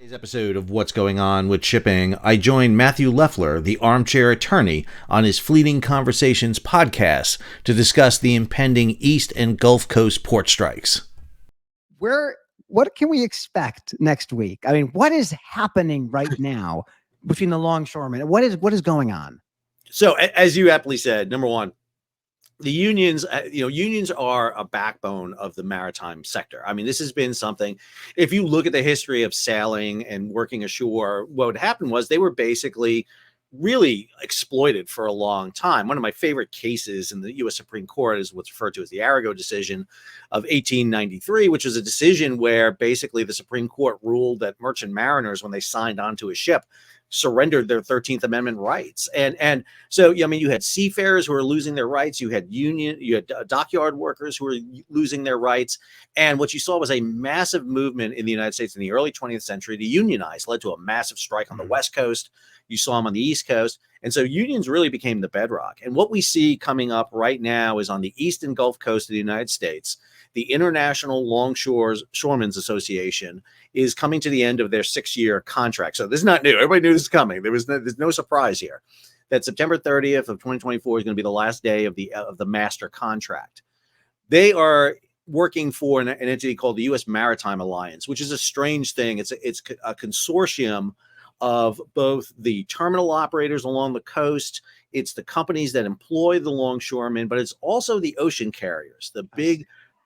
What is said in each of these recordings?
Today's episode of What's Going On with Shipping, I join Matthew Leffler, the Armchair attorney, on his Fleeting Conversations podcast to discuss the impending East and Gulf Coast port strikes. What can we expect next week? I mean, what is happening right now between the longshoremen? What is going on? So, as you aptly said, number one, the unions, unions are a backbone of the maritime sector. I mean, this has been something, if you look at the history of sailing and working ashore, what happened was they were basically really exploited for a long time. One of my favorite cases in the U.S. Supreme Court is what's referred to as the Arago decision of 1893, which was a decision where basically the Supreme Court ruled that merchant mariners, when they signed onto a ship, surrendered their 13th Amendment rights. And so, I mean, you had seafarers who were losing their rights. You had dockyard workers who were losing their rights. And what you saw was a massive movement in the United States in the early 20th century to unionize, led to a massive strike on the West Coast. You saw them on the East Coast. And so unions really became the bedrock. And what we see coming up right now is on the East and Gulf Coast of the United States, the International Longshoremen's Association is coming to the end of their 6-year contract. So this is not new. Everybody knew this was coming. There's no surprise here. That September 30th of 2024 is going to be the last day of the master contract. They are working for an entity called the U.S. Maritime Alliance, which is a strange thing. It's a consortium of both the terminal operators along the coast. It's the companies that employ the longshoremen, but it's also the ocean carriers, the big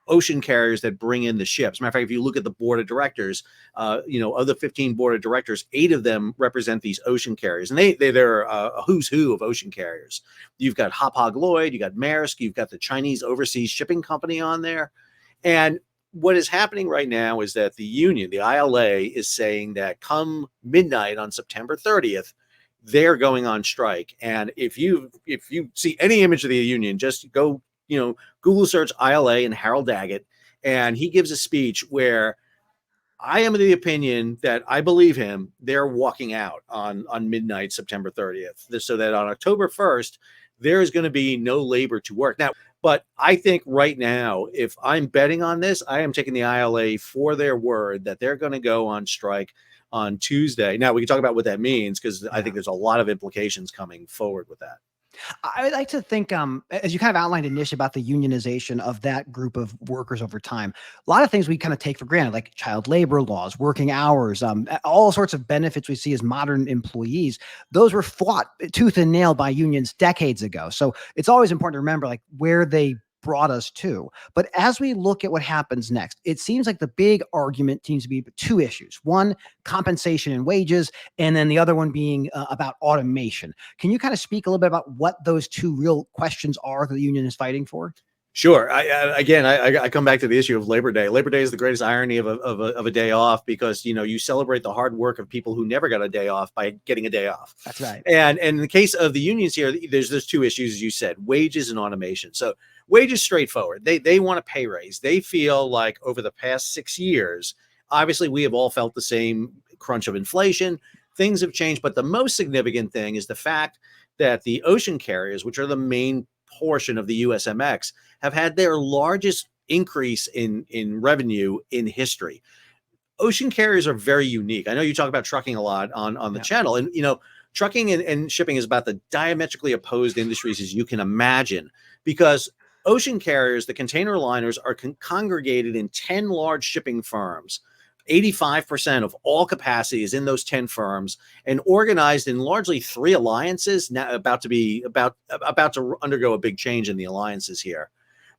ocean carriers that bring in the ships. Matter of fact, if you look at the board of directors, of the 15 board of directors, 8 of them represent they's ocean carriers, and they're a who's who of ocean carriers. You've got Hapag-Lloyd, you got Maersk, you've got the Chinese Overseas Shipping Company on there. And what is happening right now is that the union, the ILA, is saying that come midnight on September 30th, they're going on strike. And if you see any image of the union, just go Google search ILA and Harold Daggett, and he gives a speech where I am of the opinion that I believe him. They're walking out on midnight, September 30th, so that on October 1st, there is going to be no labor to work. Now, but I think right now, if I'm betting on this, I am taking the ILA for their word that they're going to go on strike on Tuesday. Now, we can talk about what that means, because I think there's a lot of implications coming forward with that. I would like to think, as you kind of outlined initially about the unionization of that group of workers over time, a lot of things we kind of take for granted, like child labor laws, working hours, all sorts of benefits we see as modern employees. Those were fought tooth and nail by unions decades ago. So it's always important to remember like where they brought us to. But as we look at what happens next, it seems like the big argument seems to be 2 issues. One, compensation and wages, and then the other one being about automation. Can you kind of speak a little bit about what those 2 real questions are that the union is fighting for? Sure. I come back to the issue of Labor Day. Labor Day is the greatest irony of a day off, because you celebrate the hard work of people who never got a day off by getting a day off. That's right. And in the case of the unions here, there's 2 issues, as you said: wages and automation. So wages, straightforward. They want a pay raise. They feel like over the past 6 years, obviously we have all felt the same crunch of inflation. Things have changed, but the most significant thing is the fact that the ocean carriers, which are the main portion of the USMX, have had their largest increase in revenue in history. Ocean carriers are very unique. I know you talk about trucking a lot on the channel, and trucking and shipping is about the diametrically opposed industries as you can imagine, because ocean carriers, the container liners, are congregated in 10 large shipping firms. 85% of all capacity is in those 10 firms, and organized in largely 3 alliances, now about to undergo a big change in the alliances here,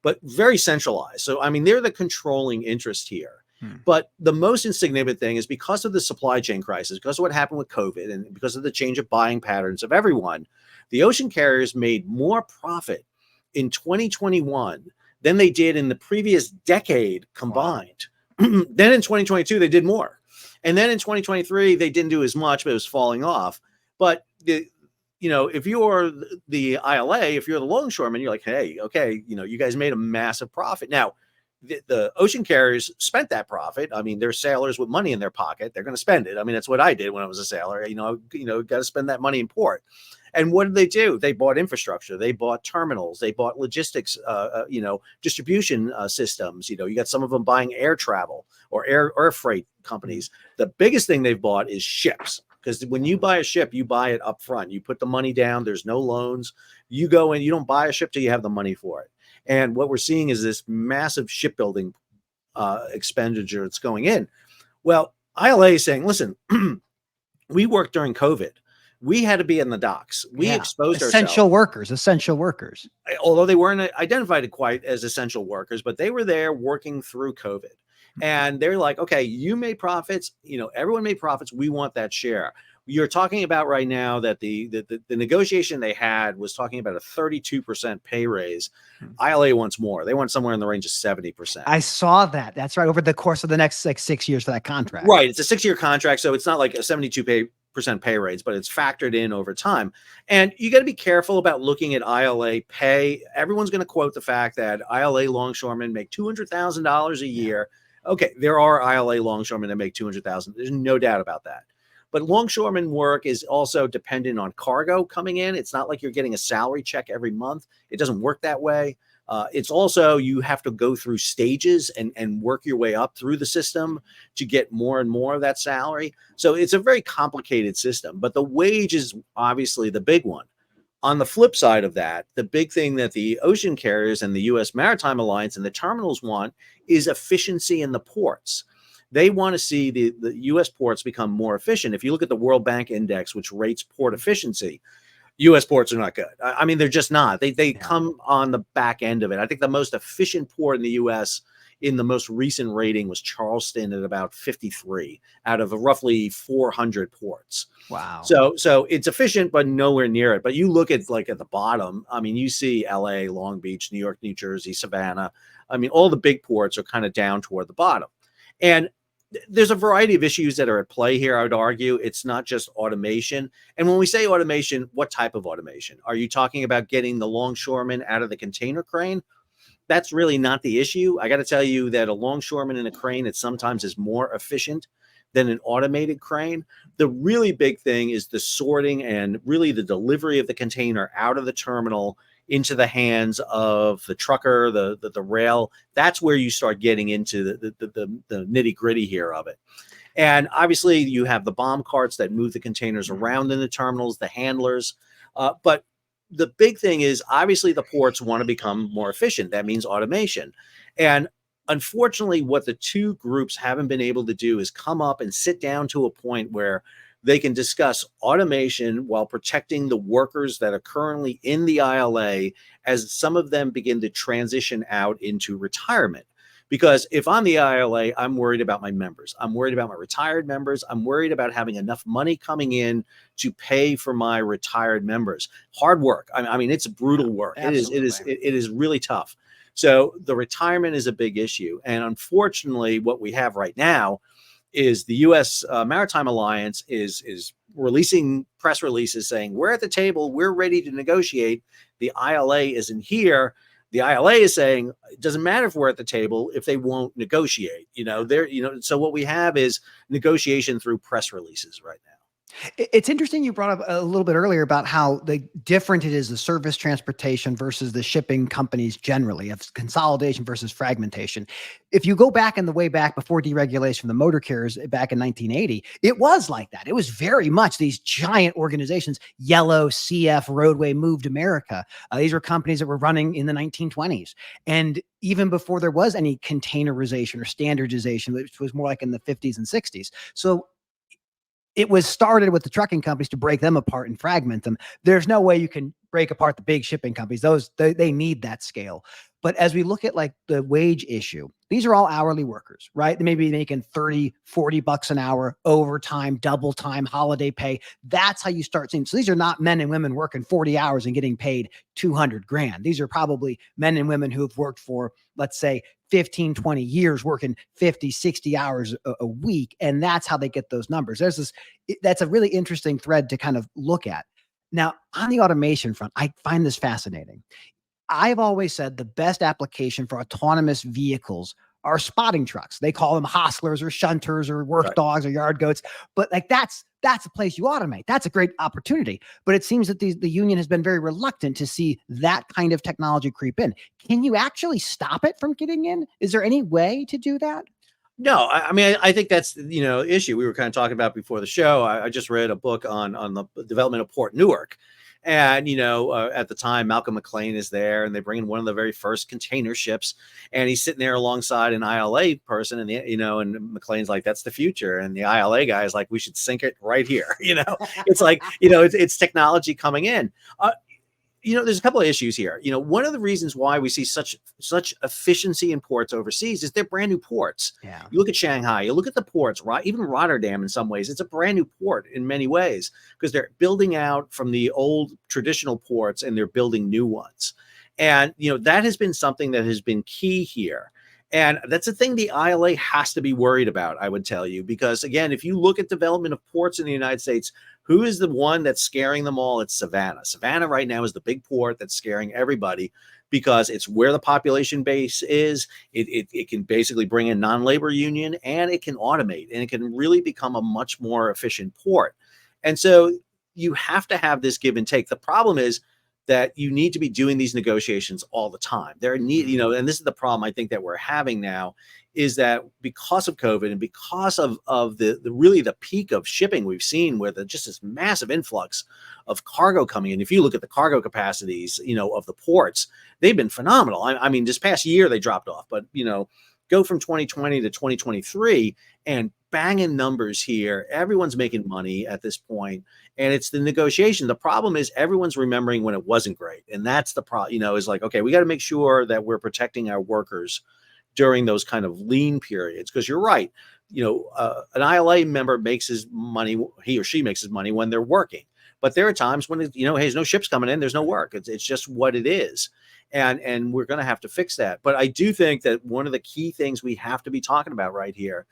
but very centralized. So, I mean, they're the controlling interest here. But the most insignificant thing is, because of the supply chain crisis, because of what happened with COVID, and because of the change of buying patterns of everyone, the ocean carriers made more profit in 2021 than they did in the previous decade combined. Wow. Then in 2022, they did more. And then in 2023, they didn't do as much, but it was falling off. But if you're the ILA, if you're the longshoreman, you're like, hey, okay, you guys made a massive profit. Now, the ocean carriers spent that profit. I mean, they're sailors with money in their pocket. They're going to spend it. I mean, that's what I did when I was a sailor. Got to spend that money in port. And what did they do? They bought infrastructure. They bought terminals. They bought logistics, distribution systems. You got some of them buying air travel or air freight companies. The biggest thing they've bought is ships. Because when you buy a ship, you buy it up front. You put the money down. There's no loans. You go in, you don't buy a ship till you have the money for it. And what we're seeing is this massive shipbuilding expenditure that's going in. Well, ILA is saying, listen, we worked during COVID. We had to be in the docks. We exposed essential workers. Although they weren't identified quite as essential workers, but they were there working through COVID. And they're like, okay, you made profits, everyone made profits. We want that share. You're talking about right now that the negotiation they had was talking about a 32% pay raise. ILA wants more. They want somewhere in the range of 70%. I saw that. That's right. Over the course of the next 6 years for that contract. Right. It's a 6-year contract. So it's not like a 72% pay raise, but it's factored in over time. And you got to be careful about looking at ILA pay. Everyone's going to quote the fact that ILA longshoremen make $200,000 a year. Okay, there are ILA longshoremen that make $200,000. There's no doubt about that. But longshoreman work is also dependent on cargo coming in. It's not like you're getting a salary check every month. It doesn't work that way. It's also, you have to go through stages and work your way up through the system to get more and more of that salary. So it's a very complicated system, but the wage is obviously the big one. On the flip side of that, the big thing that the ocean carriers and the U.S. Maritime Alliance and the terminals want is efficiency in the ports. They want to see the U.S. ports become more efficient. If you look at the World Bank Index, which rates port efficiency, U.S. ports are not good. I mean, they're just not. They come on the back end of it. I think the most efficient port in the U.S. in the most recent rating was Charleston at about 53 out of roughly 400 ports. Wow. So it's efficient, but nowhere near it. But you look at at the bottom, I mean, you see LA, Long Beach, New York, New Jersey, Savannah. I mean, all the big ports are kind of down toward the bottom. And there's a variety of issues that are at play here. I would argue it's not just automation. And when we say automation, what type of automation? Are you talking about getting the longshoreman out of the container crane? That's really not the issue. I got to tell you that a longshoreman in a crane, it sometimes is more efficient than an automated crane. The really big thing is the sorting and really the delivery of the container out of the terminal into the hands of the trucker, the rail. That's where you start getting into the nitty gritty here of it. And obviously you have the bomb carts that move the containers around in the terminals, the handlers. But the big thing is obviously the ports want to become more efficient. That means automation. And unfortunately, what the two groups haven't been able to do is come up and sit down to a point where they can discuss automation while protecting the workers that are currently in the ILA as some of them begin to transition out into retirement. Because if I'm the ILA, I'm worried about my members. I'm worried about my retired members. I'm worried about having enough money coming in to pay for my retired members. Hard work. I mean, it's brutal work. It is really tough. So the retirement is a big issue. And unfortunately, what we have right now is the U.S. Maritime Alliance is releasing press releases saying, we're at the table, we're ready to negotiate. The ILA isn't here. The ILA is saying, it doesn't matter if we're at the table if they won't negotiate. So what we have is negotiation through press releases right now. It's interesting you brought up a little bit earlier about how different it is, the service transportation versus the shipping companies generally, of consolidation versus fragmentation. If you go back in the way back before deregulation from the motor carriers back in 1980, it was like that. It was very much these giant organizations, Yellow, CF, Roadway, Moved America. These were companies that were running in the 1920s. And even before there was any containerization or standardization, which was more like in the 50s and 60s. So it was started with the trucking companies to break them apart and fragment them. There's no way you can break apart the big shipping companies. They need that scale. But as we look at the wage issue, these are all hourly workers, right? They may be making 30, 40 bucks an hour, overtime, double time, holiday pay. That's how you start seeing. So these are not men and women working 40 hours and getting paid 200 grand. These are probably men and women who have worked for, let's say, 15, 20 years, working 50, 60 hours a week. And that's how they get those numbers. That's a really interesting thread to kind of look at. Now, on the automation front, I find this fascinating. I've always said the best application for autonomous vehicles are spotting trucks. They call them hostlers or shunters or work dogs or yard goats. But that's a place you automate. That's a great opportunity. But it seems that the union has been very reluctant to see that kind of technology creep in. Can you actually stop it from getting in? Is there any way to do that? No, I mean, I think that's, issue we were kind of talking about before the show. I just read a book on the development of Port Newark. And, at the time, Malcolm McLean is there, and they bring in one of the very first container ships, and he's sitting there alongside an ILA person, and, and McLean's like, that's the future. And the ILA guy is like, we should sink it right here. It's like, it's technology coming in. There's a couple of issues here. One of the reasons why we see such efficiency in ports overseas is they're brand new ports. Yeah. You look at Shanghai, you look at the ports, right? Even Rotterdam, in some ways, it's a brand new port in many ways because they're building out from the old traditional ports and they're building new ones. And, that has been something that has been key here. And that's the thing the ILA has to be worried about, I would tell you, because again, if you look at development of ports in the United States, who is the one that's scaring them all? It's Savannah. Savannah right now is the big port that's scaring everybody because it's where the population base is. It can basically bring in non-labor union, and it can automate, and it can really become a much more efficient port. And so you have to have this give and take. The problem is that you need to be doing these negotiations all the time. And this is the problem I think that we're having now, is that because of COVID and because of the really the peak of shipping we've seen with just this massive influx of cargo coming in. If you look at the cargo capacities, of the ports, they've been phenomenal. I mean, this past year they dropped off, but go from 2020 to 2023 and banging numbers here. Everyone's making money at this point, and it's the negotiation. The problem is everyone's remembering when it wasn't great, and that's the problem. Is like, okay, we got to make sure that we're protecting our workers during those kind of lean periods, because you're right. An ILA member makes his money, he or she makes his money when they're working, but there are times when hey, there's no ships coming in, there's no work. It's just what it is. And we're going to have to fix that. But I do think that one of the key things we have to be talking about right here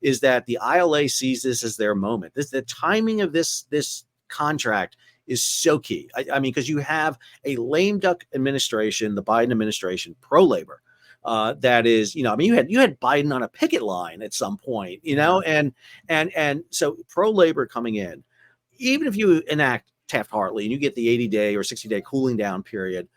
is that the ILA sees this as their moment. The timing of this contract is so key. I mean, because you have a lame duck administration, the Biden administration, pro-labor. That is, you had Biden on a picket line at some point, and so pro-labor coming in, even if you enact Taft-Hartley and you get the 80-day or 60-day cooling down period,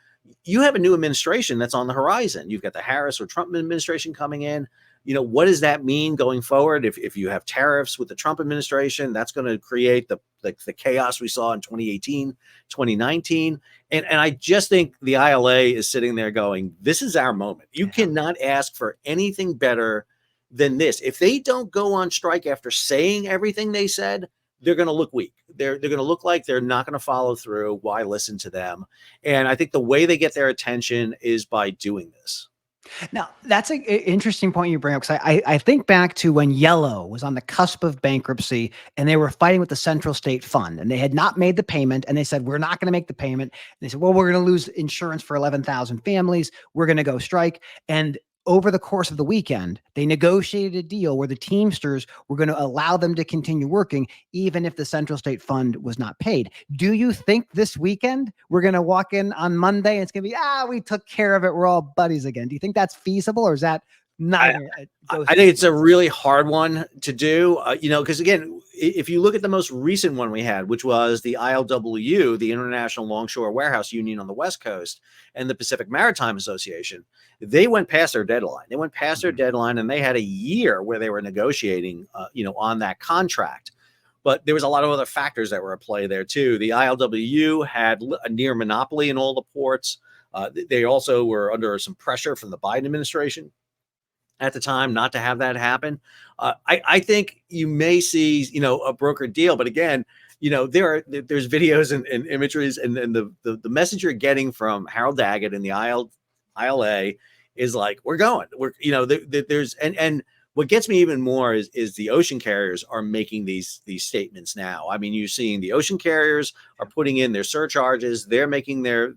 you have a new administration that's on the horizon. You've got the Harris or Trump administration coming in. What does that mean going forward? If you have tariffs with the Trump administration, that's going to create the chaos we saw in 2018, 2019. And I just think the ILA is sitting there going, this is our moment. You cannot ask for anything better than this. If they don't go on strike after saying everything they said, they're going to look weak. They're going to look like they're not going to follow through. Why listen to them? And I think the way they get their attention is by doing this. Now, that's an interesting point you bring up, because I think back to when Yellow was on the cusp of bankruptcy and they were fighting with the Central State Fund, and they had not made the payment, and they said, we're not going to make the payment. And they said, well, we're going to lose insurance for 11,000 families. We're going to go strike. And over the course of the weekend, they negotiated a deal where the Teamsters were going to allow them to continue working, even if the Central State Fund was not paid. Do you think this weekend we're going to walk in on Monday and it's going to be, we took care of it, we're all buddies again? Do you think that's feasible, or is that not? I think it's a really hard one to do, because again, if you look at the most recent one we had, which was the ILW, the International Longshore Warehouse Union on the West Coast, and the Pacific Maritime Association, they went past their deadline. They went past their deadline, and they had a year where they were negotiating, on that contract. But there was a lot of other factors that were at play there too. The ILWU had a near monopoly in all the ports. They also were under some pressure from the Biden administration at the time not to have that happen. I think you may see, a brokered deal, but again, there's videos and imageries, and the message you're getting from Harold Daggett and the ILA is like, we're going, there's, and what gets me even more is the ocean carriers are making these statements now. I mean, you're seeing the ocean carriers are putting in their surcharges. They're making their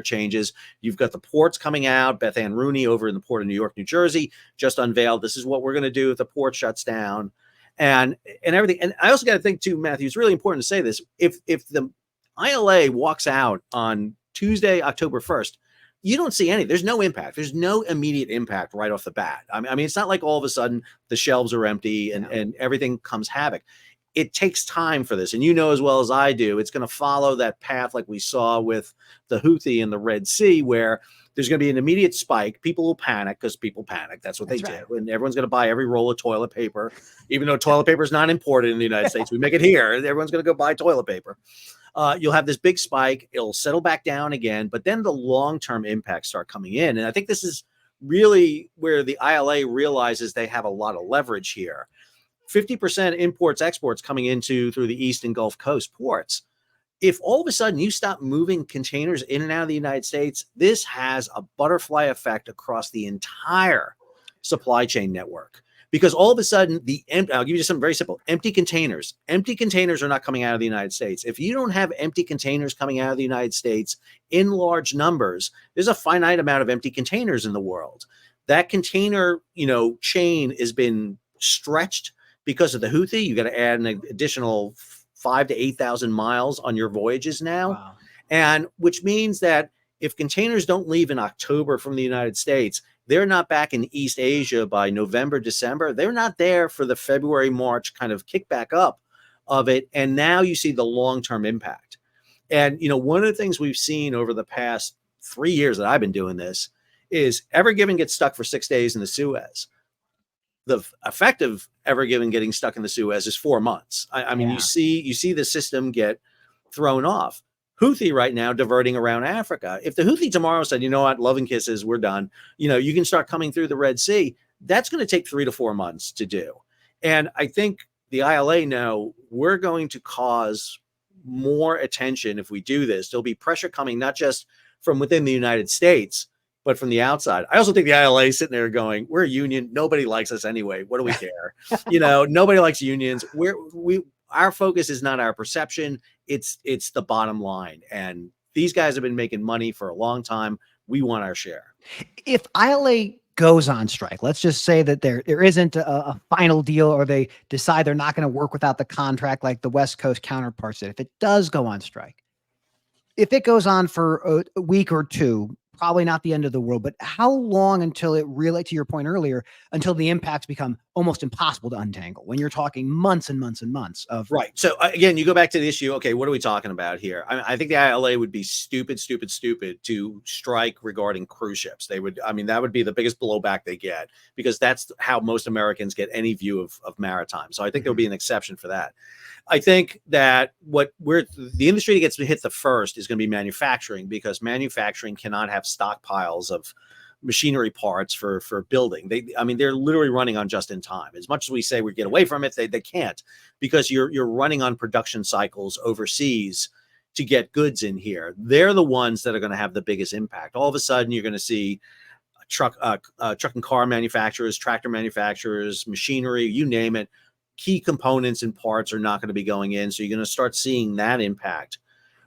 changes. You've got the ports coming out. Beth Ann Rooney over in the port of New York, New Jersey, just unveiled, this is what we're going to do if the port shuts down, and everything. And I also got to think too, Matthew, it's really important to say this. If the ILA walks out on Tuesday, October 1st, you don't see any. There's no impact. There's no immediate impact right off the bat. I mean, it's not like all of a sudden the shelves are empty and everything comes havoc. it takes time for this. And you know as well as I do, it's going to follow that path like we saw with the Houthi in the Red Sea, where there's going to be an immediate spike. People will panic because people panic. That's what they do. And everyone's going to buy every roll of toilet paper, even though toilet paper is not imported in the United States. We make it here. Everyone's going to go buy toilet paper. You'll have this big spike. It'll settle back down again, but then the long-term impacts start coming in. And I think this is really where the ILA realizes they have a lot of leverage here. 50% imports, exports coming into through the East and Gulf Coast ports. If all of a sudden you stop moving containers in and out of the United States, this has a butterfly effect across the entire supply chain network. Because all of a sudden, I'll give you just something very simple. Empty containers are not coming out of the United States. If you don't have empty containers coming out of the United States in large numbers, there's a finite amount of empty containers in the world. That container, chain has been stretched because of the Houthi. You got to add an additional 5,000 to 8,000 miles on your voyages now. Wow. And which means that if containers don't leave in October from the United States, they're not back in East Asia by November, December. They're not there for the February, March kind of kickback up of it. And now you see the long-term impact. And, one of the things we've seen over the past 3 years that I've been doing this is Ever Given gets stuck for 6 days in the Suez. The effect of Ever Given getting stuck in the Suez is 4 months. I mean, you see the system get thrown off. Houthi right now diverting around Africa. If the Houthi tomorrow said, you know what, love and kisses, we're done, you can start coming through the Red Sea, that's going to take 3 to 4 months to do. And I think the ILA know we're going to cause more attention if we do this. There'll be pressure coming not just from within the United States, but from the outside. I also think the ILA is sitting there going, we're a union. Nobody likes us anyway. What do we care? Nobody likes unions. Our focus is not our perception. It's the bottom line. And these guys have been making money for a long time. We want our share. If ILA goes on strike, let's just say that there isn't a final deal, or they decide they're not going to work without the contract like the West Coast counterparts did. If it does go on strike, if it goes on for a week or two, probably not the end of the world, but how long until it really, to your point earlier, until the impacts become almost impossible to untangle, when you're talking months and months and months of. Right. So again, you go back to the issue. Okay, what are we talking about here? I think the ILA would be stupid to strike regarding cruise ships. That would be the biggest blowback they get, because that's how most Americans get any view of maritime. So I think there'll be an exception for that. I think that the industry that gets hit the first is going to be manufacturing, because manufacturing cannot have stockpiles of machinery parts for building. They're literally running on just in time. As much as we say we get away from it, they can't, because you're running on production cycles overseas to get goods in here. They're the ones that are going to have the biggest impact. All of a sudden, you're going to see truck and car manufacturers, tractor manufacturers, machinery, you name it. Key components and parts are not going to be going in. So you're going to start seeing that impact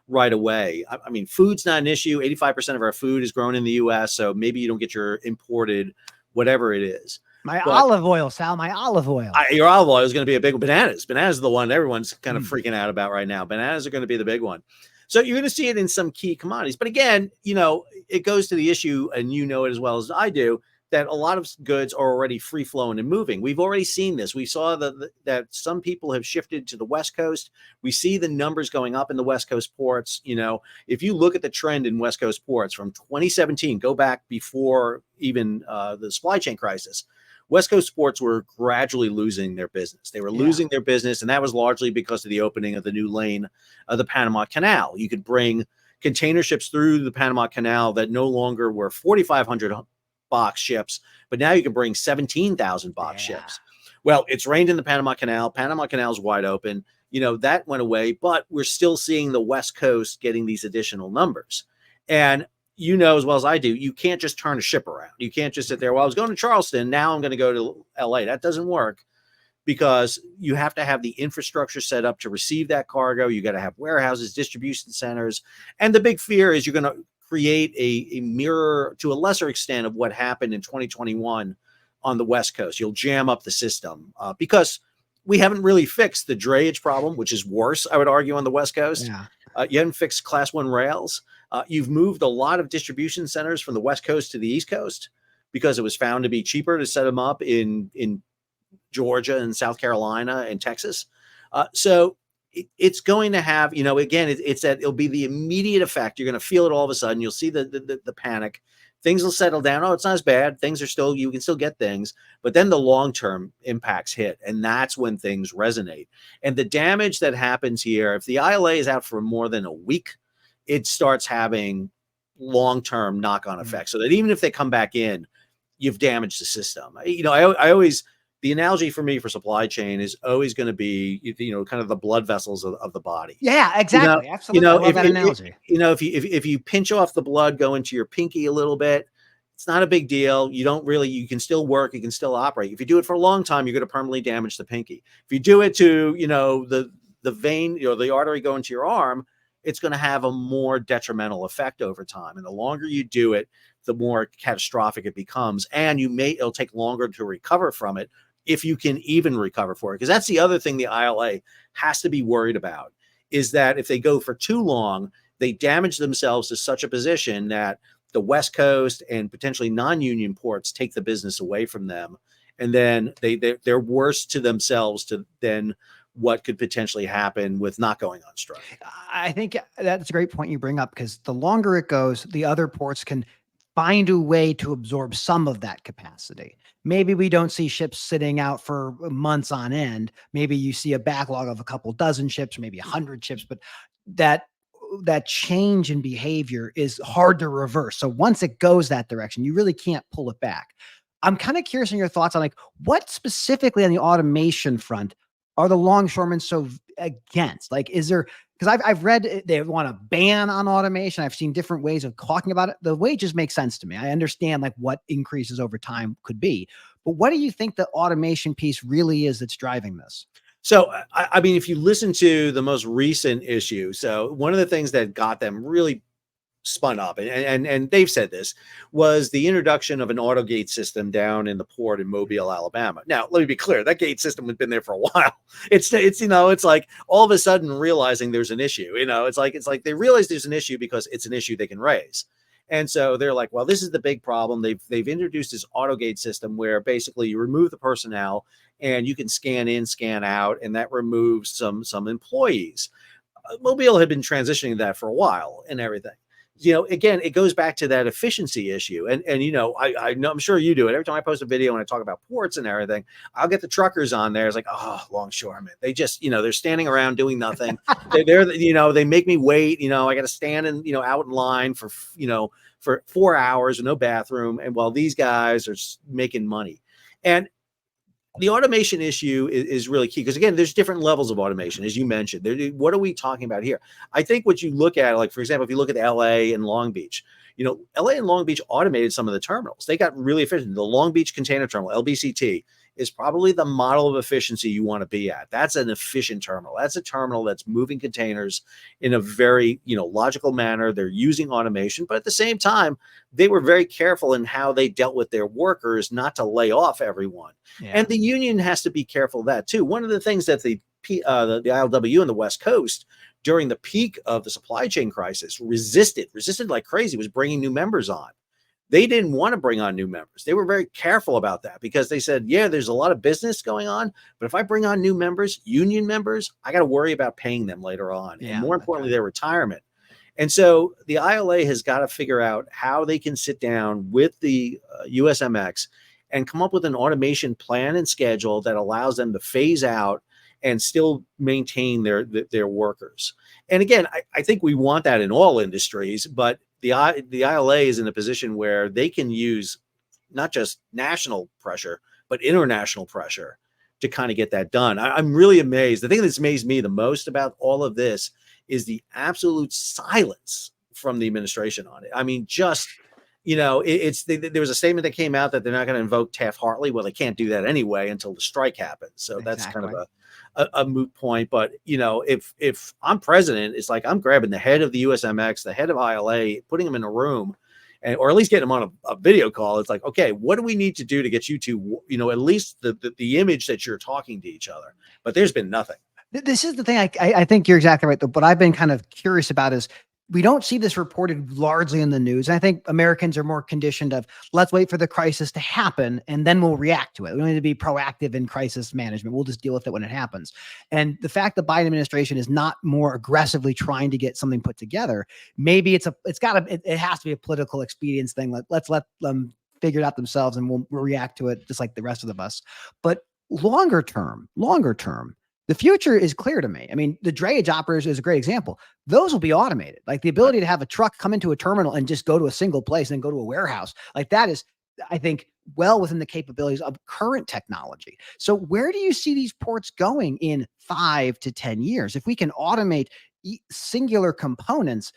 right away. Food's not an issue. 85% of our food is grown in the US. So maybe you don't get your imported, whatever it is. Olive oil, Sal, my olive oil. Your olive oil is going to be a big one. Bananas is the one everyone's kind of freaking out about right now. Bananas are going to be the big one. So you're going to see it in some key commodities. But again, it goes to the issue, and it as well as I do, that a lot of goods are already free flowing and moving. We've already seen this. We saw that some people have shifted to the West Coast. We see the numbers going up in the West Coast ports. If you look at the trend in West Coast ports from 2017, go back before even the supply chain crisis, West Coast ports were gradually losing their business. They were losing their business, and that was largely because of the opening of the new lane of the Panama Canal. You could bring container ships through the Panama Canal that no longer were 4,500 box ships, but now you can bring 17,000 box ships. Well, it's rained in the Panama Canal. Panama Canal is wide open. That went away, but we're still seeing the West Coast getting these additional numbers. And as well as I do, you can't just turn a ship around. You can't just sit there, well, I was going to Charleston, now I'm going to go to LA. That doesn't work, because you have to have the infrastructure set up to receive that cargo. You got to have warehouses, distribution centers. And the big fear is you're going to create a mirror to a lesser extent of what happened in 2021 on the West Coast. You'll jam up the system because we haven't really fixed the drayage problem, which is worse, I would argue, on the West Coast. You haven't fixed Class 1 rails. You've moved a lot of distribution centers from the West Coast to the East Coast because it was found to be cheaper to set them up in Georgia and South Carolina and Texas. So it's going to have, again, it's that it'll be the immediate effect. You're going to feel it all of a sudden. You'll see the panic. Things will settle down. Oh, it's not as bad. Things are still, you can still get things, but then the long-term impacts hit, and that's when things resonate. And the damage that happens here, if the ILA is out for more than a week, it starts having long-term knock-on effects. So that even if they come back in, you've damaged the system. I always, the analogy for me for supply chain is always going to be, kind of the blood vessels of the body. Yeah, exactly. Absolutely. I love that analogy. If you pinch off the blood going to your pinky a little bit, it's not a big deal. You can still work. You can still operate. If you do it for a long time, you're going to permanently damage the pinky. If you do it to, the vein, the artery going to your arm, it's going to have a more detrimental effect over time. And the longer you do it, the more catastrophic it becomes. And it'll take longer to recover from it, if you can even recover for it. Because that's the other thing the ILA has to be worried about, is that if they go for too long, they damage themselves to such a position that the West Coast and potentially non-union ports take the business away from them. And then they're worse to themselves than what could potentially happen with not going on strike. I think that's a great point you bring up, because the longer it goes, the other ports can find a way to absorb some of that capacity. Maybe we don't see ships sitting out for months on end. Maybe you see a backlog of a couple dozen ships, or maybe 100 ships, but that change in behavior is hard to reverse. So once it goes that direction, you really can't pull it back. I'm kind of curious on your thoughts on, like, what specifically on the automation front are the longshoremen so against? Like, is there, because I've read they want a ban on automation. I've seen different ways of talking about it. The wages make sense to me. I understand like what increases over time could be, but what do you think the automation piece really is that's driving this? So, I mean, if you listen to the most recent issue, so one of the things that got them really spun up, and they've said this, was the introduction of an auto gate system down in the port in Mobile, Alabama. Now, let me be clear, that gate system has been there for a while. It's like all of a sudden realizing there's an issue. It's like they realize there's an issue because it's an issue they can raise. And so they're like, well, this is the big problem. They've introduced this auto gate system where basically you remove the personnel and you can scan in, scan out, and that removes some employees. Mobile had been transitioning to that for a while and everything. Again, it goes back to that efficiency issue. And I know, I'm sure you do it. Every time I post a video and I talk about ports and everything, I'll get the truckers on there. It's like, oh, longshoremen. They just, they're standing around doing nothing. They make me wait. I got to stand out in line for 4 hours with no bathroom. And while these guys are making money. And the automation issue is really key, because again, there's different levels of automation, as you mentioned. What are we talking about here? I think what you look at, like, for example, if you look at LA and Long Beach, LA and Long Beach automated some of the terminals. They got really efficient. The Long Beach Container Terminal, LBCT, is probably the model of efficiency you want to be at. That's an efficient terminal. That's a terminal that's moving containers in a very, logical manner. They're using automation, but at the same time, they were very careful in how they dealt with their workers, not to lay off everyone. Yeah. And the union has to be careful of that too. One of the things that the ILW in the West Coast during the peak of the supply chain crisis resisted like crazy was bringing new members on. They didn't want to bring on new members. They were very careful about that, because they said, yeah, there's a lot of business going on, but if I bring on new members, union members, I got to worry about paying them later on. Yeah, and more importantly, their retirement. And so the ILA has got to figure out how they can sit down with the USMX and come up with an automation plan and schedule that allows them to phase out and still maintain their workers. And again, I think we want that in all industries, but the ILA is in a position where they can use not just national pressure, but international pressure to kind of get that done. I'm really amazed. The thing that's amazed me the most about all of this is the absolute silence from the administration on it. I mean, just, there was a statement that came out that they're not going to invoke Taft-Hartley. Well, they can't do that anyway until the strike happens. So That's kind of a moot point. But, if I'm president, it's like I'm grabbing the head of the USMX, the head of ILA, putting them in a room, or at least getting them on a video call. It's like, okay, what do we need to do to get you to, at least the image that you're talking to each other? But there's been nothing. This is the thing. I think you're exactly right. What I've been kind of curious about is we don't see this reported largely in the news. And I think Americans are more conditioned of let's wait for the crisis to happen and then we'll react to it. We don't need to be proactive in crisis management. We'll just deal with it when it happens. And the fact the Biden administration is not more aggressively trying to get something put together, maybe it has to be a political expedience thing. Like let's let them figure it out themselves and we'll react to it just like the rest of us. But longer term, the future is clear to me. I mean, the drayage operators is a great example. Those will be automated. Like the ability to have a truck come into a terminal and just go to a single place and then go to a warehouse. Like that is, I think, well within the capabilities of current technology. So where do you see these ports going in 5 to 10 years? If we can automate singular components,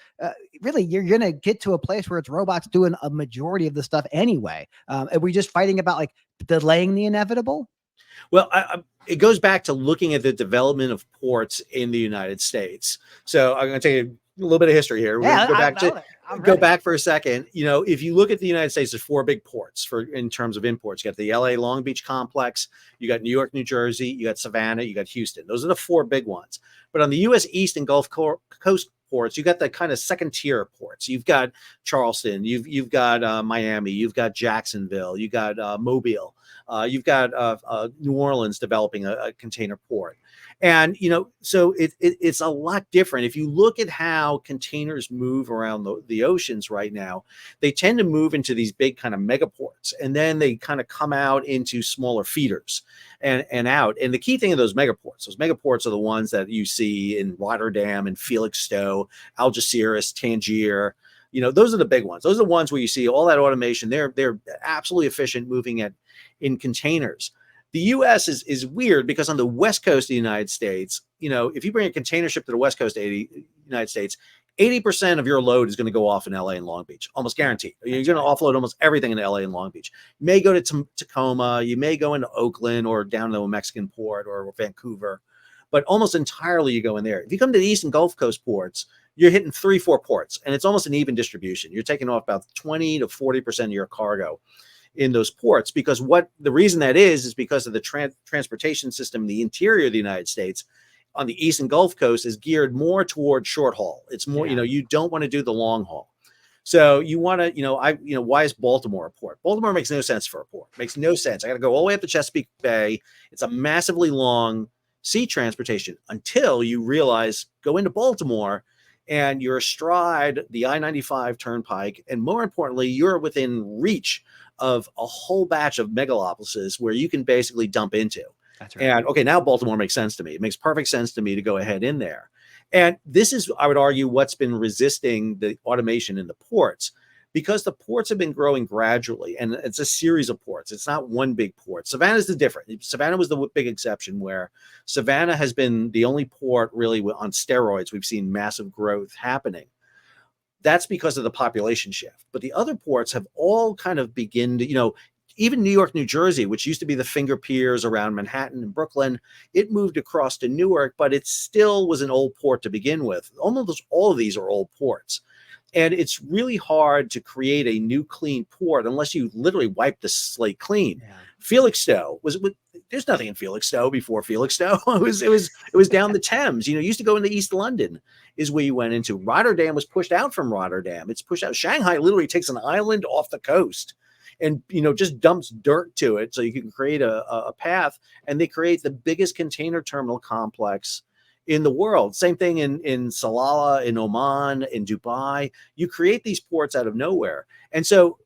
really, you're going to get to a place where it's robots doing a majority of the stuff anyway. Are we just fighting about like delaying the inevitable? Well, it goes back to looking at the development of ports in the United States. So I'm going to take a little bit of history here. Yeah, Go back for a second. You know, if you look at the United States, there's 4 big ports in terms of imports. You got the LA Long Beach complex, you got New York, New Jersey, you got Savannah, you got Houston. Those are the 4 big ones. But on the U.S. East and Gulf Coast ports, you got the kind of second tier ports. You've got Charleston, you've got Miami, you've got Jacksonville, you got Mobile, you've got New Orleans developing a container port. And, you know, so it's a lot different. If you look at how containers move around the oceans right now, they tend to move into these big kind of mega ports, and then they kind of come out into smaller feeders and out. And the key thing of those mega ports are the ones that you see in Rotterdam and Felixstowe, Algeciras, Tangier. You know, those are the big ones. Those are the ones where you see all that automation. They're absolutely efficient moving in containers. The U.S. is weird because on the West Coast of the United States, you know, if you bring a container ship to the West Coast of the United States, 80% of your load is going to go off in LA and Long Beach, almost guaranteed. You're going to offload almost everything in LA and Long Beach. You may go to Tacoma, you may go into Oakland or down to a Mexican port or Vancouver, but almost entirely you go in there. If you come to the East and Gulf Coast ports, you're hitting 3-4 ports, and it's almost an even distribution. You're taking off about 20 to 40% of your cargo in those ports, because the reason that is because of the transportation system in the interior of the United States on the East and Gulf Coast is geared more toward short haul. It's more, you know, you don't want to do the long haul. So you want to, why is Baltimore a port? Baltimore makes no sense for a port. It makes no sense. I got to go all the way up to Chesapeake Bay. It's a massively long sea transportation until you realize go into Baltimore and you're astride the I-95 turnpike. And more importantly, you're within reach of a whole batch of megalopolises where you can basically dump into. That's right. And okay, now Baltimore makes sense to me. It makes perfect sense to me to go ahead in there. And this is, I would argue, what's been resisting the automation in the ports, because the ports have been growing gradually, and it's a series of ports. It's not one big port. Savannah's the different. Savannah was the big exception, where Savannah has been the only port really on steroids. We've seen massive growth happening. That's because of the population shift. But the other ports have all kind of begin to, even New York, New Jersey, which used to be the finger piers around Manhattan and Brooklyn, it moved across to Newark, but it still was an old port to begin with. Almost all of these are old ports. And it's really hard to create a new clean port unless you literally wipe the slate clean. Yeah. Felixstowe there's nothing in Felixstowe before Felixstowe. It was down the Thames. You used to go into East London is where you went into. Rotterdam was pushed out from Rotterdam. It's pushed out. Shanghai literally takes an island off the coast and just dumps dirt to it so you can create a path. And they create the biggest container terminal complex in the world. Same thing in Salalah, in Oman, in Dubai. You create these ports out of nowhere. And so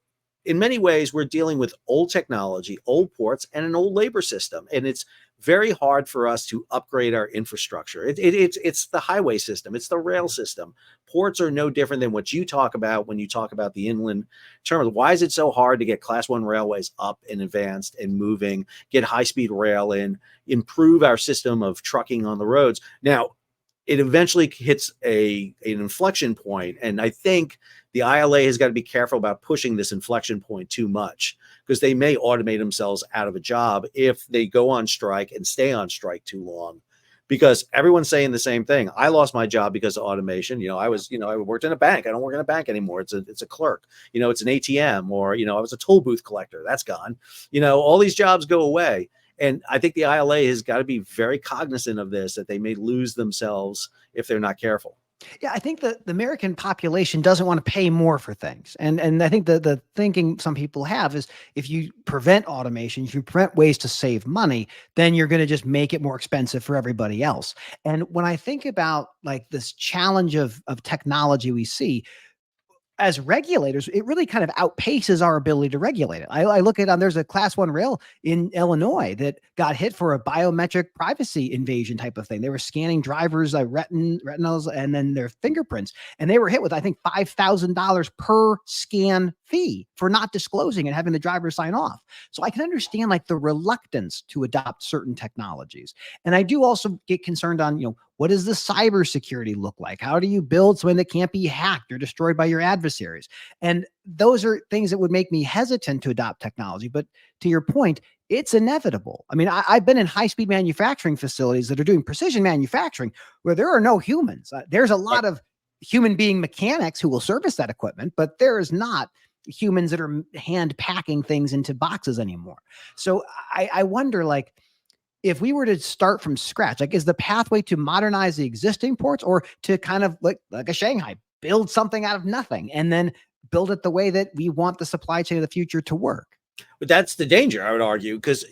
in many ways, we're dealing with old technology, old ports, and an old labor system. And it's very hard for us to upgrade our infrastructure. It's the highway system. It's the rail system. Ports are no different than what you talk about when you talk about the inland terminals. Why is it so hard to get Class 1 railways up and advanced and moving, get high-speed rail in, improve our system of trucking on the roads? Now, it eventually hits an inflection point, and I think the ILA has got to be careful about pushing this inflection point too much, because they may automate themselves out of a job if they go on strike and stay on strike too long, because everyone's saying the same thing. I lost my job because of automation. I worked in a bank. I don't work in a bank anymore. It's a clerk. It's an ATM, or I was a toll booth collector. That's gone. All these jobs go away. And I think the ILA has got to be very cognizant of this, that they may lose themselves if they're not careful. Yeah, I think the American population doesn't want to pay more for things. And I think the thinking some people have is if you prevent automation, if you prevent ways to save money, then you're going to just make it more expensive for everybody else. And when I think about like this challenge of technology we see, as regulators, it really kind of outpaces our ability to regulate it. I look at there's a class one rail in Illinois that got hit for a biometric privacy invasion type of thing. They were scanning drivers' retinas and then their fingerprints, and they were hit with I think $5,000 per scan fee for not disclosing and having the driver sign off. So I can understand like the reluctance to adopt certain technologies, and I do also get concerned on what does the cybersecurity look like? How do you build something that can't be hacked or destroyed by your adversaries? And those are things that would make me hesitant to adopt technology. But to your point, it's inevitable. I mean, I've been in high-speed manufacturing facilities that are doing precision manufacturing where there are no humans. There's a lot of human being mechanics who will service that equipment, but there is not humans that are hand packing things into boxes anymore. So I wonder, like, if we were to start from scratch, like is the pathway to modernize the existing ports or to kind of like a Shanghai, build something out of nothing and then build it the way that we want the supply chain of the future to work? But that's the danger, I would argue, because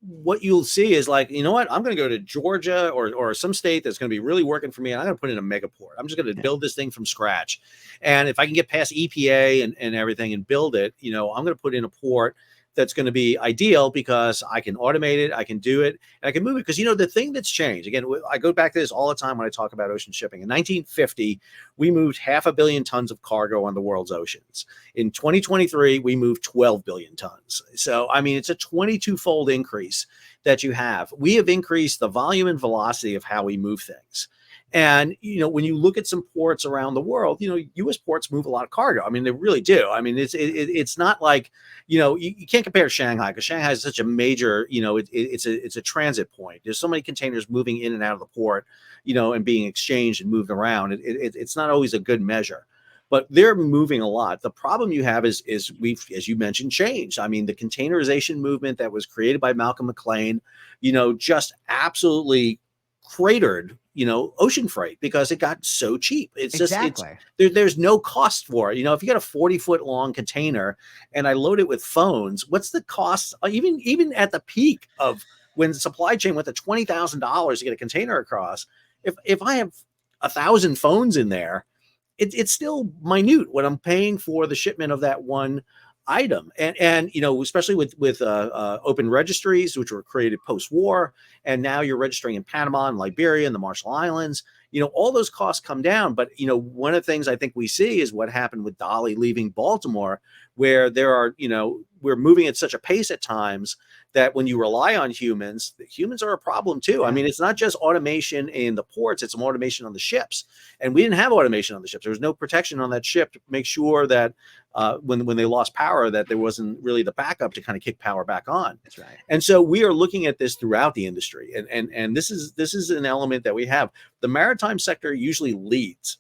what you'll see is like, what, I'm going to go to Georgia or some state that's going to be really working for me, and I'm going to put in a megaport. I'm just going to build this thing from scratch, and if I can get past EPA and everything and build it, I'm going to put in a port that's going to be ideal because I can automate it, I can do it, and I can move it. Because the thing that's changed, again, I go back to this all the time when I talk about ocean shipping. In 1950, we moved 500 million tons of cargo on the world's oceans. In 2023, we moved 12 billion tons. So, I mean, it's a 22-fold increase that you have. We have increased the volume and velocity of how we move things. And, when you look at some ports around the world, U.S. ports move a lot of cargo. I mean, they really do. I mean, it's not like, you can't compare Shanghai because Shanghai is such a major, it's a transit point. There's so many containers moving in and out of the port, and being exchanged and moved around. It's not always a good measure. But they're moving a lot. The problem you have is we've, as you mentioned, changed. I mean, the containerization movement that was created by Malcolm McLean, just absolutely cratered ocean freight because it got so cheap. It's Exactly. just there's no cost for it. If you got a 40-foot long container and I load it with phones, what's the cost even at the peak of when the supply chain went to $20,000 to get a container across? If I have 1,000 phones in there, it's still minute what I'm paying for the shipment of that one item. And especially with open registries, which were created post-war, and now you're registering in Panama and Liberia and the Marshall Islands, all those costs come down. But one of the things I think we see is what happened with Dolly leaving Baltimore, where there are we're moving at such a pace at times that when you rely on humans, the humans are a problem too. I mean, it's not just automation in the ports, it's automation on the ships. And we didn't have automation on the ships. There was no protection on that ship to make sure that when they lost power, that there wasn't really the backup to kind of kick power back on. That's right. And so we are looking at this throughout the industry. And this is an element that we have. The maritime sector usually leads.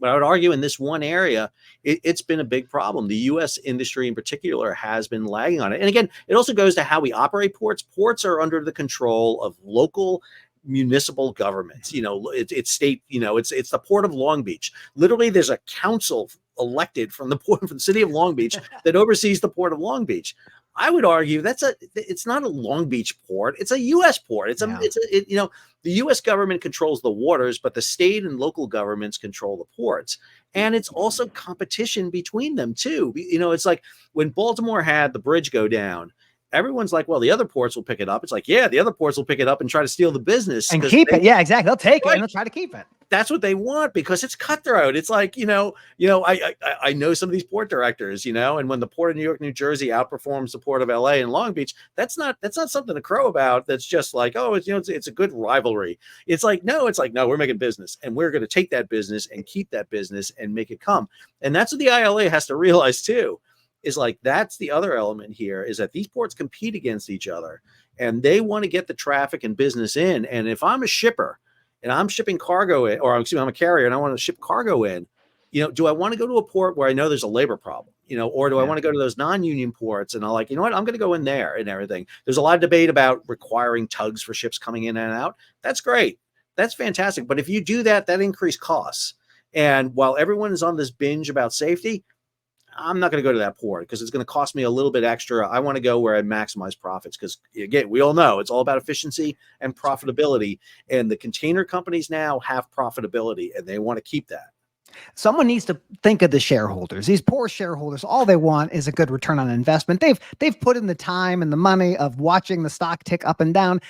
But I would argue in this one area, it's been a big problem. The U.S. industry in particular has been lagging on it. And again, it also goes to how we operate ports. Ports are under the control of local municipal governments. It's state, it's the Port of Long Beach. Literally, there's a council elected from the city of Long Beach that oversees the Port of Long Beach. I would argue it's not a Long Beach port. It's a U.S. port. The U.S. government controls the waters, but the state and local governments control the ports. And it's also competition between them too. It's like when Baltimore had the bridge go down, everyone's like, well, the other ports will pick it up. It's like, yeah, the other ports will pick it up and try to steal the business and keep it. Yeah, exactly. They'll take it and they'll try to keep it. That's what they want because it's cutthroat. It's like, I know some of these port directors, and when the Port of New York, New Jersey outperforms the Port of LA and Long Beach, that's not something to crow about. That's just like, oh, it's a good rivalry. It's like, no, we're making business and we're going to take that business and keep that business and make it come. And that's what the ILA has to realize too, is like, that's the other element here is that these ports compete against each other and they want to get the traffic and business in. And if I'm a shipper, and I'm shipping cargo in, or I'm a carrier and I want to ship cargo in, do I want to go to a port where I know there's a labor problem, or do I want to go to those non-union ports and I'm like, I'm going to go in there and everything. There's a lot of debate about requiring tugs for ships coming in and out. That's great. that's fantastic. But if you do that, that increased costs. And while everyone is on this binge about safety, I'm not going to go to that port because it's going to cost me a little bit extra. I want to go where I maximize profits because, again, we all know it's all about efficiency and profitability. And the container companies now have profitability and they want to keep that. Someone needs to think of the shareholders. These poor shareholders, all they want is a good return on investment. They've put in the time and the money of watching the stock tick up and down.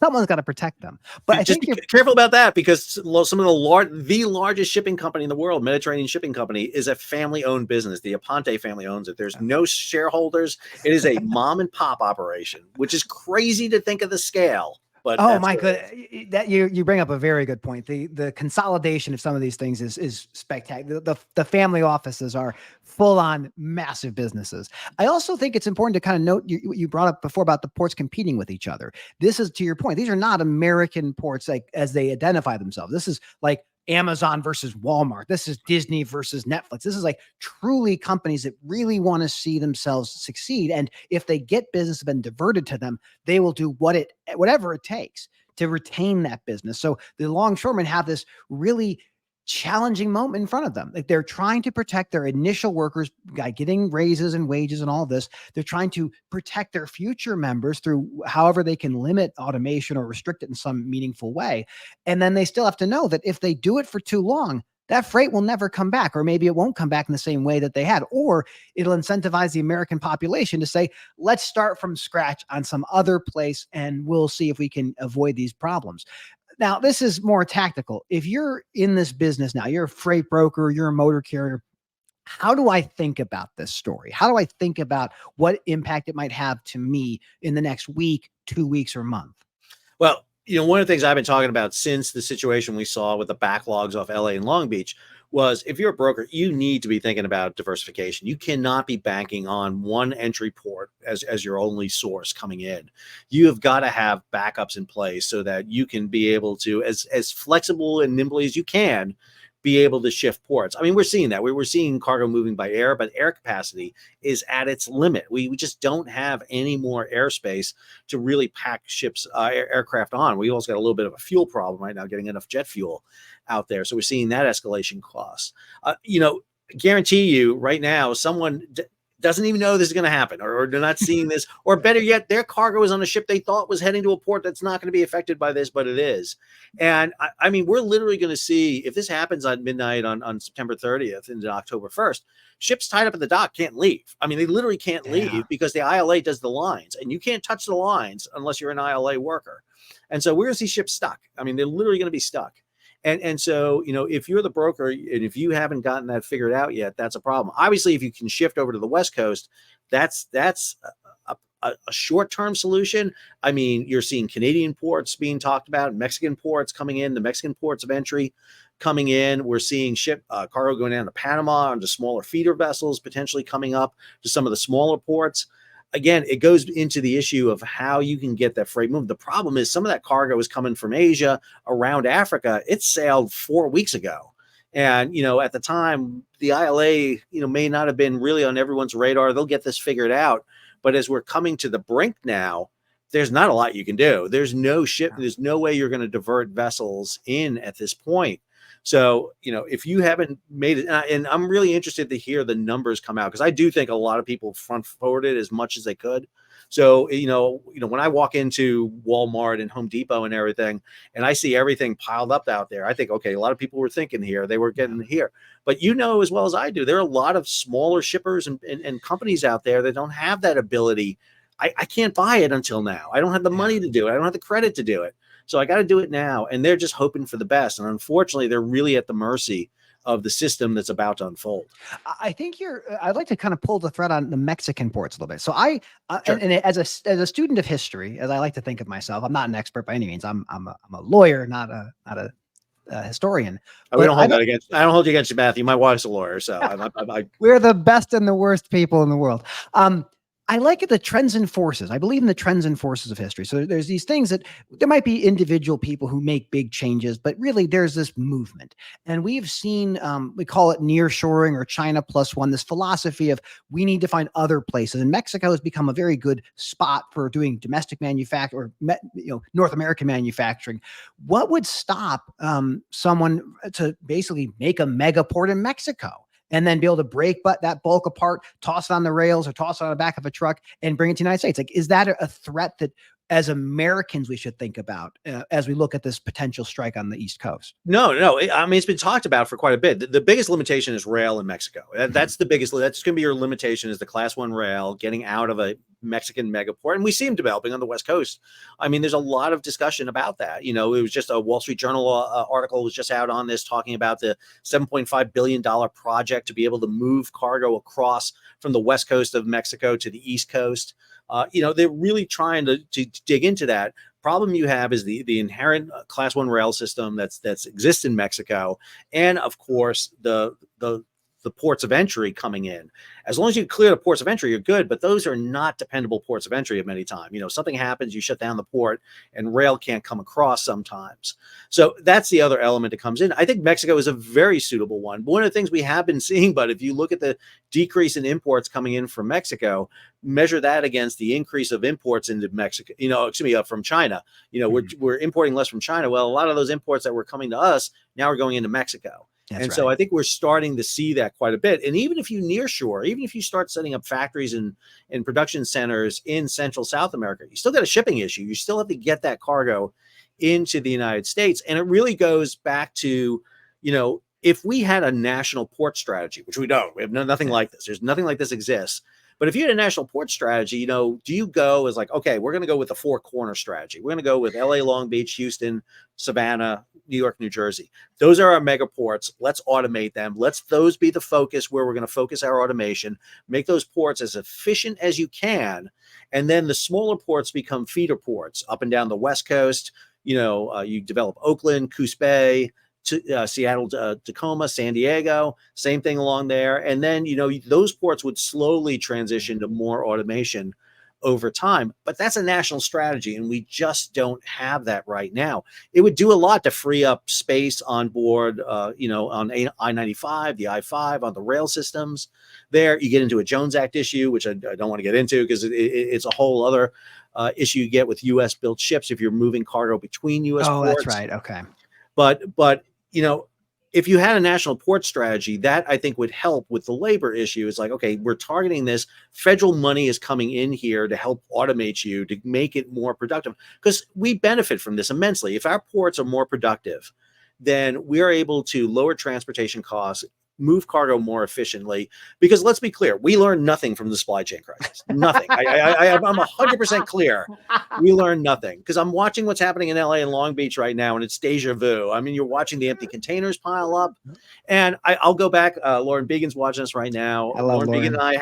Someone's got to protect them. But I think you're careful about that because some of the largest shipping company in the world, Mediterranean Shipping Company, is a family-owned business. The Aponte family owns it. There's no shareholders. It is a mom and pop operation, which is crazy to think of the scale. But oh my goodness, that you bring up a very good point. The consolidation of some of these things is spectacular. The family offices are full on massive businesses. I also think it's important to kind of note you brought up before about the ports competing with each other. This is, to your point, these are not American ports like as they identify themselves. This is like Amazon versus Walmart. This is Disney versus Netflix. This is like truly companies that really want to see themselves succeed. And if they get business been diverted to them, they will do whatever it takes to retain that business. So the longshoremen have this really challenging moment in front of them. Like they're trying to protect their initial workers by getting raises and wages and all this. They're trying to protect their future members through however they can limit automation or restrict it in some meaningful way. And then they still have to know that if they do it for too long, that freight will never come back, or maybe it won't come back in the same way that they had, or it'll incentivize the American population to say, let's start from scratch on some other place and we'll see if we can avoid these problems. Now, this is more tactical. If you're in this business now, you're a freight broker, you're a motor carrier, how do I think about this story? How do I think about what impact it might have to me in the next week, 2 weeks, or month? Well, one of the things I've been talking about since the situation we saw with the backlogs off LA and Long Beach was if you're a broker, you need to be thinking about diversification. You cannot be banking on one entry port as your only source coming in. You have got to have backups in place so that you can be able to, as flexible and nimbly as you can, be able to shift ports. I mean, we're seeing that. We're seeing cargo moving by air, but air capacity is at its limit. We just don't have any more airspace to really pack ships, aircraft on. We also got a little bit of a fuel problem right now, getting enough jet fuel out there. So we're seeing that escalation costs. Guarantee you right now, someone doesn't even know this is going to happen, or they're not seeing this, or better yet, their cargo is on a ship they thought was heading to a port that's not going to be affected by this, but it is. And I mean, we're literally going to see, if this happens on midnight on September 30th into October 1st, ships tied up at the dock can't leave. I mean, they literally can't leave because the ILA does the lines, and you can't touch the lines unless you're an ILA worker. And so we're going to see ships stuck. I mean, they're literally going to be stuck. And so, if you're the broker and if you haven't gotten that figured out yet, that's a problem. Obviously, if you can shift over to the West Coast, that's a short-term solution. I mean, you're seeing Canadian ports being talked about, Mexican ports coming in, the Mexican ports of entry coming in. We're seeing ship cargo going down to Panama onto smaller feeder vessels, potentially coming up to some of the smaller ports. Again, it goes into the issue of how you can get that freight moved. The problem is some of that cargo is coming from Asia around Africa. It sailed 4 weeks ago. And, at the time, the ILA, may not have been really on everyone's radar. They'll get this figured out. But as we're coming to the brink now, there's not a lot you can do. There's no ship. There's no way you're going to divert vessels in at this point. So, if you haven't made it, and I'm really interested to hear the numbers come out, because I do think a lot of people front forwarded as much as they could. So, when I walk into Walmart and Home Depot and everything, and I see everything piled up out there, I think, okay, a lot of people were thinking here, they were getting here. But as well as I do, there are a lot of smaller shippers and companies out there that don't have that ability. I can't buy it until now. I don't have the money to do it. I don't have the credit to do it. So I got to do it now. And they're just hoping for the best. And unfortunately, they're really at the mercy of the system that's about to unfold. I think I'd like to kind of pull the thread on the Mexican ports a little bit. So sure. and as a student of history, as I like to think of myself, I'm not an expert by any means. I'm a lawyer, not a historian. We don't hold that against. I don't hold you against you, Matthew. My wife's a lawyer, so we're the best and the worst people in the world. I like it, the trends and forces. I believe in the trends and forces of history. So there's these things that there might be individual people who make big changes, but really there's this movement. And we've seen, we call it nearshoring or China plus one, this philosophy of we need to find other places. And Mexico has become a very good spot for doing domestic manufacturing or North American manufacturing. What would stop someone to basically make a mega port in Mexico? And then be able to break that bulk apart, toss it on the rails or toss it on the back of a truck and bring it to the United States. Like, is that a threat that as Americans we should think about as we look at this potential strike on the East Coast? No. I mean, it's been talked about for quite a bit. The biggest limitation is rail in Mexico. That's the biggest. That's going to be your limitation, is the Class 1 rail getting out of a Mexican megaport. And we see them developing on the West Coast. I mean, there's a lot of discussion about that. It was just a Wall Street Journal article was just out on this, talking about the $7.5 billion project to be able to move cargo across from the West Coast of Mexico to the East Coast. They're really trying to dig into that. Problem you have is the inherent Class 1 rail system that's exists in Mexico, and of course the ports of entry coming in. As long as you clear the ports of entry, you're good, but those are not dependable ports of entry at many times. Something happens, you shut down the port and rail can't come across sometimes. So that's the other element that comes in. I think Mexico is a very suitable one. But one of the things we have been seeing, but if you look at the decrease in imports coming in from Mexico, measure that against the increase of imports into Mexico, from China. We're importing less from China. Well, a lot of those imports that were coming to us now are going into Mexico. That's right. So I think we're starting to see that quite a bit. And even if you nearshore, even if you start setting up factories and production centers in Central South America, you still got a shipping issue. You still have to get that cargo into the United States. And it really goes back to, if we had a national port strategy, which we don't, we have nothing like this. There's nothing like this exists. But if you had a national port strategy, do you go as like, okay, we're going to go with the four corner strategy. We're going to go with LA, Long Beach, Houston, Savannah, New York, New Jersey. Those are our mega ports. Let's automate them. Let's those be the focus where we're going to focus our automation, make those ports as efficient as you can. And then the smaller ports become feeder ports up and down the West Coast. You develop Oakland, Coos Bay, Seattle, Tacoma, San Diego, same thing along there. And then, those ports would slowly transition to more automation over time. But that's a national strategy, and we just don't have that right now. It would do a lot to free up space on board, on I-95, the I-5, on the rail systems there. You get into a Jones Act issue, which I don't want to get into because it's a whole other issue you get with U.S.-built ships if you're moving cargo between U.S. ports. That's right. Okay. But if you had a national port strategy, that I think would help with the labor issue. It's like, okay, we're targeting this. Federal money is coming in here to help automate you, to make it more productive, because we benefit from this immensely. If our ports are more productive, then we're able to lower transportation costs, move cargo more efficiently. Because let's be clear, we learned nothing from the supply chain crisis. Nothing. I'm 100% clear. We learned nothing, because I'm watching what's happening in LA and Long Beach right now, and it's deja vu. I mean, you're watching the empty containers pile up, and I'll go back. Lauren Began's watching us right now. Lauren Began and I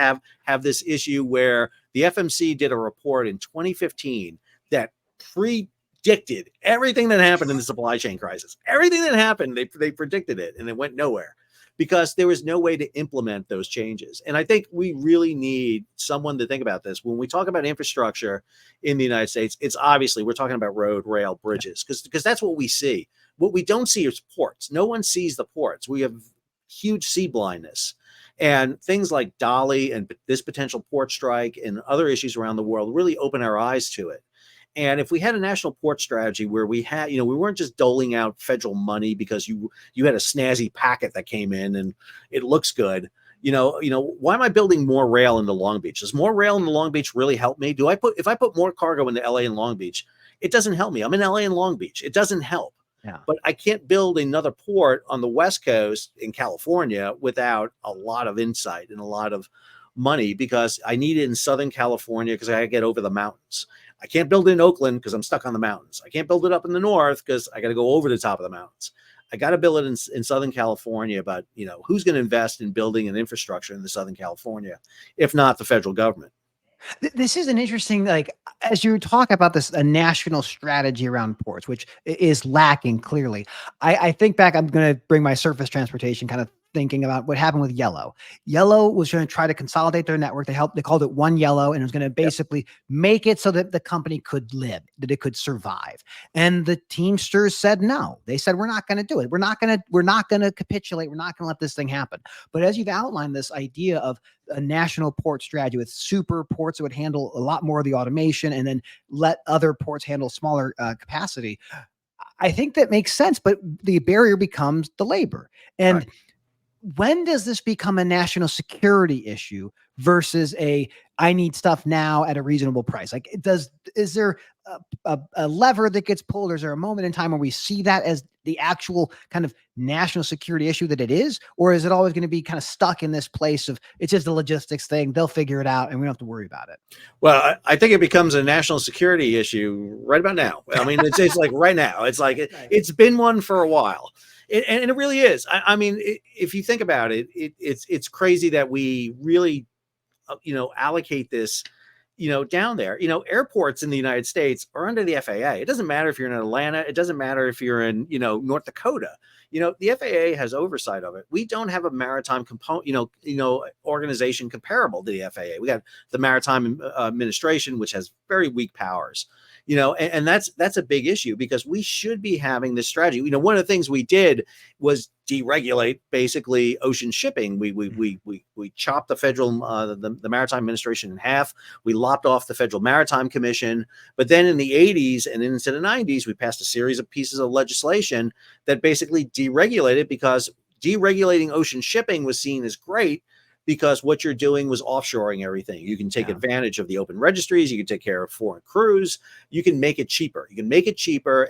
have this issue where the FMC did a report in 2015 that predicted everything that happened in the supply chain crisis. Everything that happened, they predicted it, and it went nowhere, because there was no way to implement those changes. And I think we really need someone to think about this. When we talk about infrastructure in the United States, it's obviously we're talking about road, rail, bridges, because that's what we see. What we don't see is ports. No one sees the ports. We have huge sea blindness. And things like Dolly and this potential port strike and other issues around the world really open our eyes to it. And if we had a national port strategy where we had, we weren't just doling out federal money because you had a snazzy packet that came in and it looks good. Why am I building more rail into Long Beach? Does more rail into Long Beach really help me? If I put more cargo into LA and Long Beach, it doesn't help me. I'm in LA and Long Beach. It doesn't help. Yeah. But I can't build another port on the West Coast in California without a lot of insight and a lot of money, because I need it in Southern California because I got to get over the mountains. I can't build it in Oakland because I'm stuck on the mountains. I can't build it up in the north because I got to go over the top of the mountains. I got to build it in Southern California. But, who's going to invest in building an infrastructure in the Southern California, if not the federal government? This is an interesting, as you talk about this, a national strategy around ports, which is lacking clearly. I think back, I'm going to bring my surface transportation kind of thinking about what happened with Yellow. Yellow was going to try to consolidate their network. They called it One Yellow, and it was going to basically make it so that the company could live, that it could survive. And the Teamsters said no. They said, we're not going to do it. We're not going to capitulate. We're not going to let this thing happen. But as you've outlined, this idea of a national port strategy with super ports that would handle a lot more of the automation and then let other ports handle smaller capacity, I think that makes sense. But the barrier becomes the labor. And when does this become a national security issue versus I need stuff now at a reasonable price? Like, is there a lever that gets pulled, or is there a moment in time where we see that as the actual kind of national security issue that it is? Or is it always going to be kind of stuck in this place of it's just a logistics thing, they'll figure it out and we don't have to worry about it? Well, I think it becomes a national security issue right about now. I mean, it's like right now. It's like it's been one for a while. And it really is. I mean, if you think about it, it's crazy that we really, allocate this, down there. Airports in the United States are under the FAA. It doesn't matter if you're in Atlanta. It doesn't matter if you're in, North Dakota. The FAA has oversight of it. We don't have a maritime component, organization comparable to the FAA. We got the Maritime Administration, which has very weak powers. And that's a big issue, because we should be having this strategy. One of the things we did was deregulate basically ocean shipping. We chopped the federal the Maritime Administration in half. We lopped off the Federal Maritime Commission. But then in the 80s and into the 90s, we passed a series of pieces of legislation that basically deregulated, because deregulating ocean shipping was seen as great, because what you're doing was offshoring everything. You can take advantage of the open registries. You can take care of foreign crews. You can make it cheaper.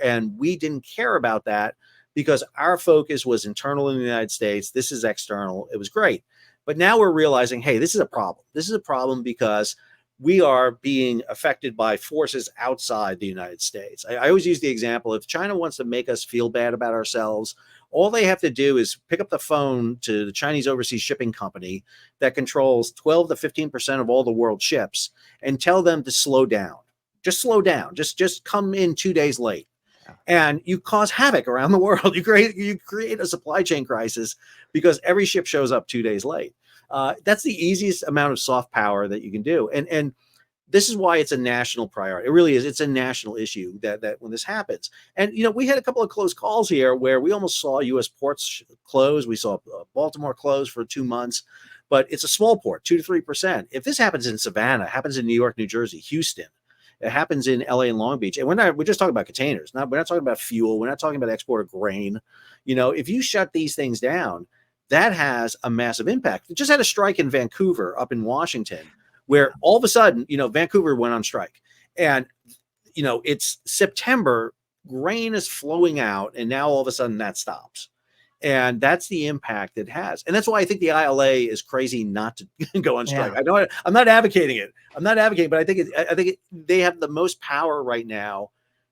And we didn't care about that, because our focus was internal in the United States. This is external. It was great. But now we're realizing, hey, this is a problem. This is a problem because we are being affected by forces outside the United States. I always use the example, if China wants to make us feel bad about ourselves, all they have to do is pick up the phone to the Chinese Overseas Shipping Company that controls 12 to 15% of all the world ships, and tell them to slow down. Just slow down. Just come in 2 days late. And you cause havoc around the world. You create a supply chain crisis, because every ship shows up 2 days late. That's the easiest amount of soft power that you can do. And this is why it's a national priority. It really is. It's a national issue that when this happens. And, we had a couple of close calls here where we almost saw U.S. ports close. We saw Baltimore close for 2 months, but it's a small port, 2 to 3%. If this happens in Savannah, happens in New York, New Jersey, Houston, it happens in LA and Long Beach. And we're just talking about containers. We're not talking about fuel. We're not talking about export of grain. If you shut these things down, that has a massive impact. We just had a strike in Vancouver up in Washington, where all of a sudden, Vancouver went on strike, and, it's September, grain is flowing out, and now all of a sudden that stops. And that's the impact it has. And that's why I think the ILA is crazy not to go on strike. Yeah. I'm not advocating it. But I think they have the most power right now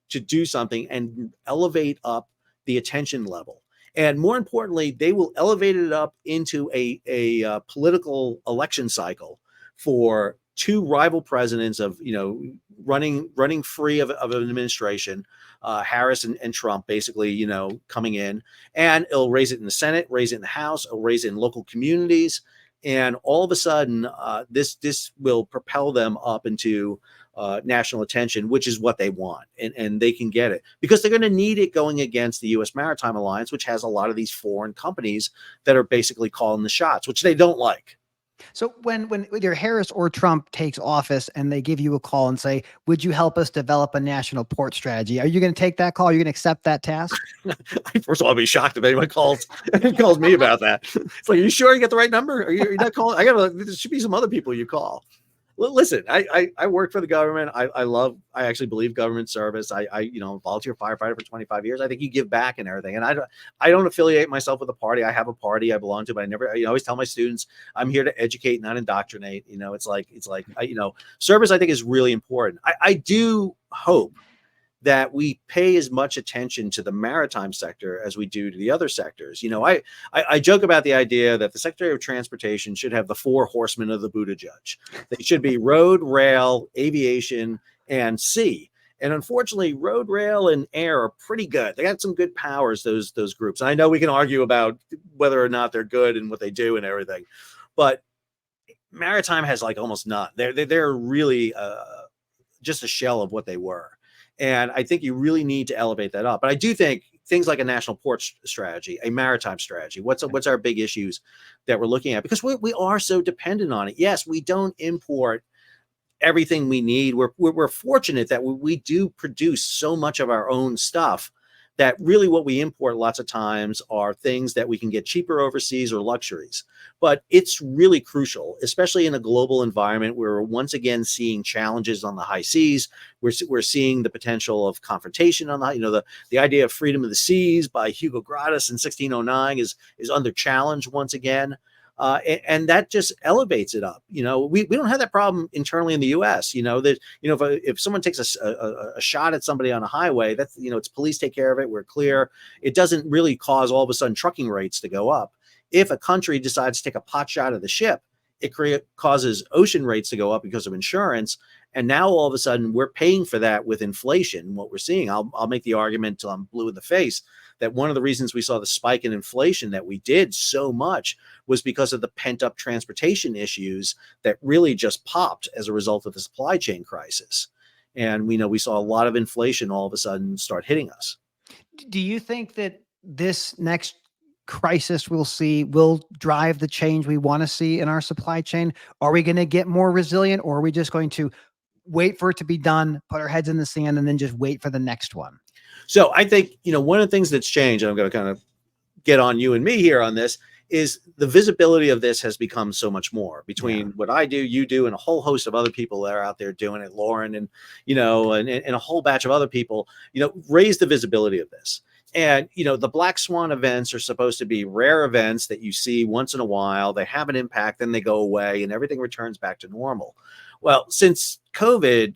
to do something and elevate up the attention level. And more importantly, they will elevate it up into a political election cycle for two rival presidents of, running free of an administration, Harris and Trump, basically, coming in, and it'll raise it in the Senate, raise it in the House, it'll raise it in local communities. And all of a sudden, this will propel them up into national attention, which is what they want. And they can get it, because they're going to need it going against the U.S. Maritime Alliance, which has a lot of these foreign companies that are basically calling the shots, which they don't like. So when either Harris or Trump takes office and they give you a call and say, would you help us develop a national port strategy? Are you going to take that call? Are you going to accept that task? First of all, I'd be shocked if anyone calls me about that. It's like, are you sure you got the right number? Are you not calling? There should be some other people you call. Listen, I work for the government. I actually believe government service. I volunteer firefighter for 25 years. I think you give back and everything. And I don't affiliate myself with a party. I have a party I belong to, but I always tell my students, I'm here to educate, not indoctrinate. Service, I think, is really important. I do hope that we pay as much attention to the maritime sector as we do to the other sectors. I joke about the idea that the Secretary of Transportation should have the 4 horsemen of the Buddha judge. They should be road, rail, aviation, and sea. And unfortunately, road, rail, and air are pretty good. They got some good powers, those groups. And I know we can argue about whether or not they're good and what they do and everything, but maritime has like almost none. They're really just a shell of what they were. And I think you really need to elevate that up. But I do think things like a national port strategy, a maritime strategy, what's our big issues that we're looking at? Because we are so dependent on it. Yes, we don't import everything we need. We're fortunate that we do produce so much of our own stuff that really what we import lots of times are things that we can get cheaper overseas or luxuries. But it's really crucial, especially in a global environment where we're once again seeing challenges on the high seas. We're seeing the potential of confrontation on the idea of freedom of the seas by Hugo Gratis in 1609 is under challenge once again. And that just elevates it up. We don't have that problem internally in the U.S. If someone takes a shot at somebody on a highway, that's it's police take care of it. We're clear. It doesn't really cause all of a sudden trucking rates to go up. If a country decides to take a pot shot at the ship, it causes ocean rates to go up because of insurance. And now all of a sudden we're paying for that with inflation. What we're seeing, I'll make the argument till I'm blue in the face, that one of the reasons we saw the spike in inflation that we did so much was because of the pent up transportation issues that really just popped as a result of the supply chain crisis. And we saw a lot of inflation all of a sudden start hitting us. Do you think that this next crisis we'll see will drive the change we want to see in our supply chain? Are we going to get more resilient, or are we just going to wait for it to be done, put our heads in the sand, and then just wait for the next one? So I think, one of the things that's changed, and I'm going to kind of get on you and me here on this, is the visibility of this has become so much more between what I do, you do, and a whole host of other people that are out there doing it, Lauren, and, and a whole batch of other people, raise the visibility of this. And, the Black Swan events are supposed to be rare events that you see once in a while. They have an impact, then they go away and everything returns back to normal. Well, since COVID,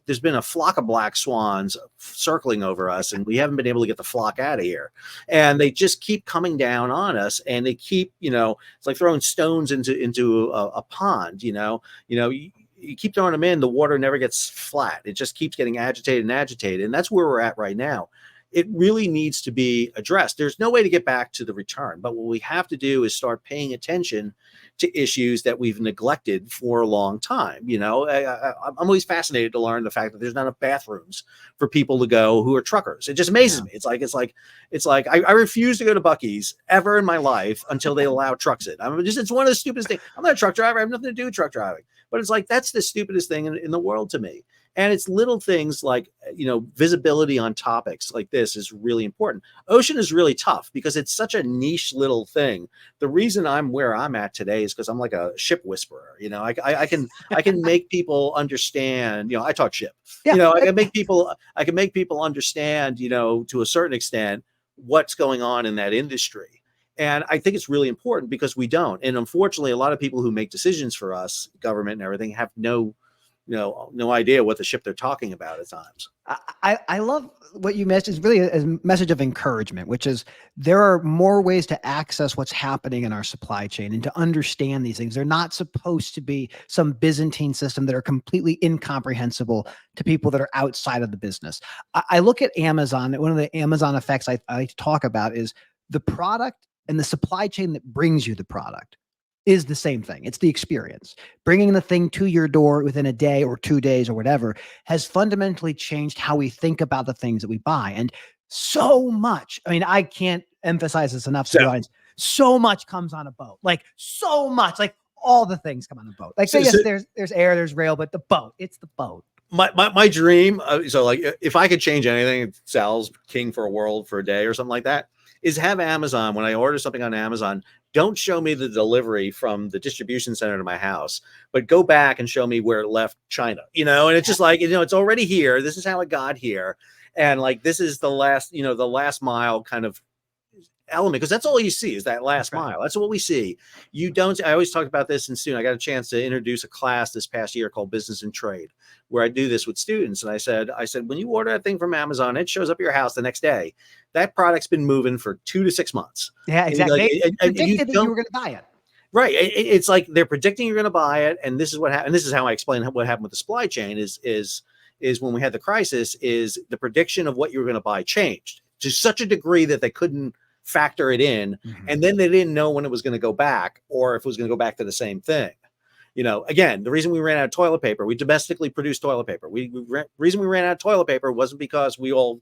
there's been a flock of black swans circling over us, and we haven't been able to get the flock out of here. And they just keep coming down on us, and they keep, it's like throwing stones into a pond. You keep throwing them in, the water never gets flat. It just keeps getting agitated and agitated. And that's where we're at right now. It really needs to be addressed. There's no way to get back to the return, but what we have to do is start paying attention to issues that we've neglected for a long time. I'm always fascinated to learn the fact that there's not enough bathrooms for people to go who are truckers. It just amazes me. It's like I refuse to go to Buc-ee's ever in my life until they allow trucks in. It's one of the stupidest things. I'm not a truck driver. I have nothing to do with truck driving, but it's like, that's the stupidest thing in the world to me. And it's little things like, visibility on topics like this is really important. Ocean is really tough because it's such a niche little thing. The reason I'm where I'm at today is because I'm like a ship whisperer. I can make people understand, I talk ship, I can make people understand, to a certain extent, what's going on in that industry. And I think it's really important because we don't. And unfortunately, a lot of people who make decisions for us, government and everything, have no idea what the ship they're talking about at times. I love what you mentioned. It's really a message of encouragement, which is there are more ways to access what's happening in our supply chain and to understand these things. They're not supposed to be some Byzantine system that are completely incomprehensible to people that are outside of the business. I look at Amazon. One of the Amazon effects I like to talk about is the product and the supply chain that brings you the product is the same thing. It's the experience. Bringing the thing to your door within a day or 2 days or whatever has fundamentally changed how we think about the things that we buy. And so much, I can't emphasize this enough to the audience. So much comes on a boat, like so much, like all the things come on a boat. Like yes, there's air, there's rail, but the boat, it's the boat. My dream. So like, if I could change anything, Sal's king for a world for a day or something like that, is have Amazon, when I order something on Amazon, don't show me the delivery from the distribution center to my house, but go back and show me where it left China, and it's just like, it's already here. This is how it got here. And like, this is the last mile kind of element, because that's all you see is that last mile. That's what we see. I always talk about this in student. I got a chance to introduce a class this past year called Business and Trade, where I do this with students. And I said, when you order that thing from Amazon, it shows up at your house the next day. That product's been moving for 2 to 6 months. Yeah, exactly. They predicted that you were going to buy it. Right. It's like they're predicting you're going to buy it. And this is what happened. And this is how I explain what happened with the supply chain is is when we had the crisis, is the prediction of what you were going to buy changed to such a degree that they couldn't factor it in. And then they didn't know when it was going to go back or if it was going to go back to the same thing. Again, the reason we ran out of toilet paper, we domestically produced toilet paper. Reason we ran out of toilet paper wasn't because we all,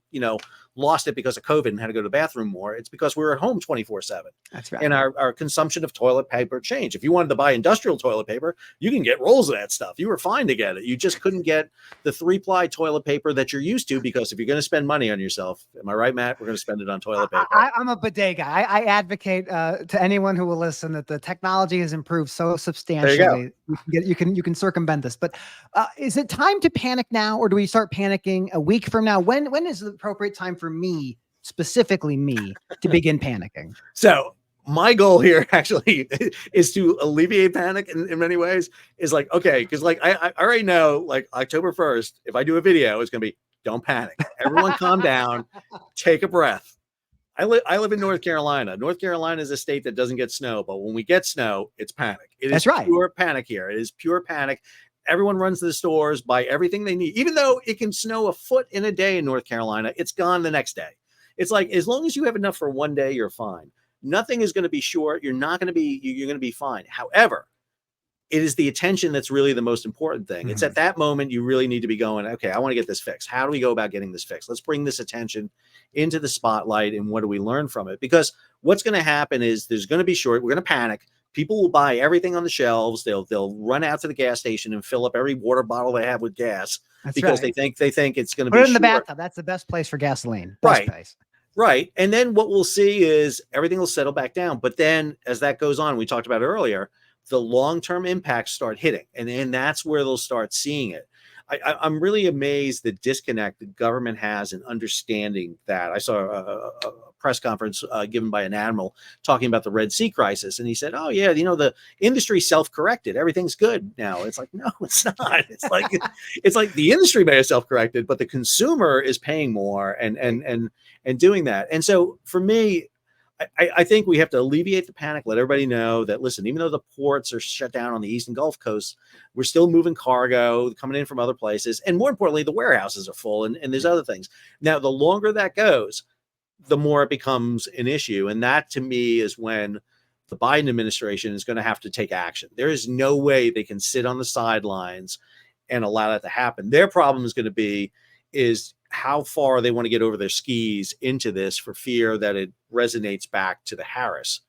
lost it because of COVID and had to go to the bathroom more. It's because we were at home 24/7. That's right. And our consumption of toilet paper changed. If you wanted to buy industrial toilet paper, you can get rolls of that stuff. You were fine to get it. You just couldn't get the 3-ply toilet paper that you're used to, because if you're going to spend money on yourself, am I right, Matt? We're going to spend it on toilet paper. I'm a bidet guy. I advocate to anyone who will listen that the technology has improved so substantially. There You can circumvent this. But is it time to panic now, or do we start panicking a week from now? When is the appropriate time for me, specifically me, to begin panicking? So my goal here actually is to alleviate panic in many ways. Is like, okay, because like I already know, like October 1st, if I do a video, it's gonna be, don't panic. Everyone calm down, take a breath. I live in North Carolina. North Carolina is a state that doesn't get snow, but when we get snow, it's panic. That's right. Pure panic here. It is pure panic. Everyone runs to the stores, buy everything they need. Even though it can snow a foot in a day in North Carolina, it's gone the next day. It's like, as long as you have enough for one day, you're fine. Nothing is going to be short. You're going to be fine. However, it is the attention that's really the most important thing. It's at that moment you really need to be going, okay, I want to get this fixed. How do we go about getting this fixed? Let's bring this attention into the spotlight, and what do we learn from it? Because what's going to happen is there's going to be short. We're going to panic. People will buy everything on the shelves. They'll run out to the gas station and fill up every water bottle they have with gas. That's because right. they think it's going to be put it in the bathtub. That's the best place for gasoline. Best place. Right. And then what we'll see is everything will settle back down. But then as that goes on, we talked about it earlier, the long-term impacts start hitting. And that's where they'll start seeing it. I'm really amazed the disconnect the government has in understanding that. I saw a press conference given by an admiral talking about the Red Sea crisis. And he said, oh, yeah, the industry self-corrected. Everything's good now. It's like, no, it's not. It's like the industry may have self-corrected, but the consumer is paying more and doing that. And so for me, I think we have to alleviate the panic, let everybody know that, listen, even though the ports are shut down on the East and Gulf Coast, we're still moving cargo coming in from other places. And more importantly, the warehouses are full and there's other things. Now, the longer that goes, the more it becomes an issue. And that, to me, is when the Biden administration is going to have to take action. There is no way they can sit on the sidelines and allow that to happen. Their problem is going to be how far they want to get over their skis into this for fear that it resonates back to the Harris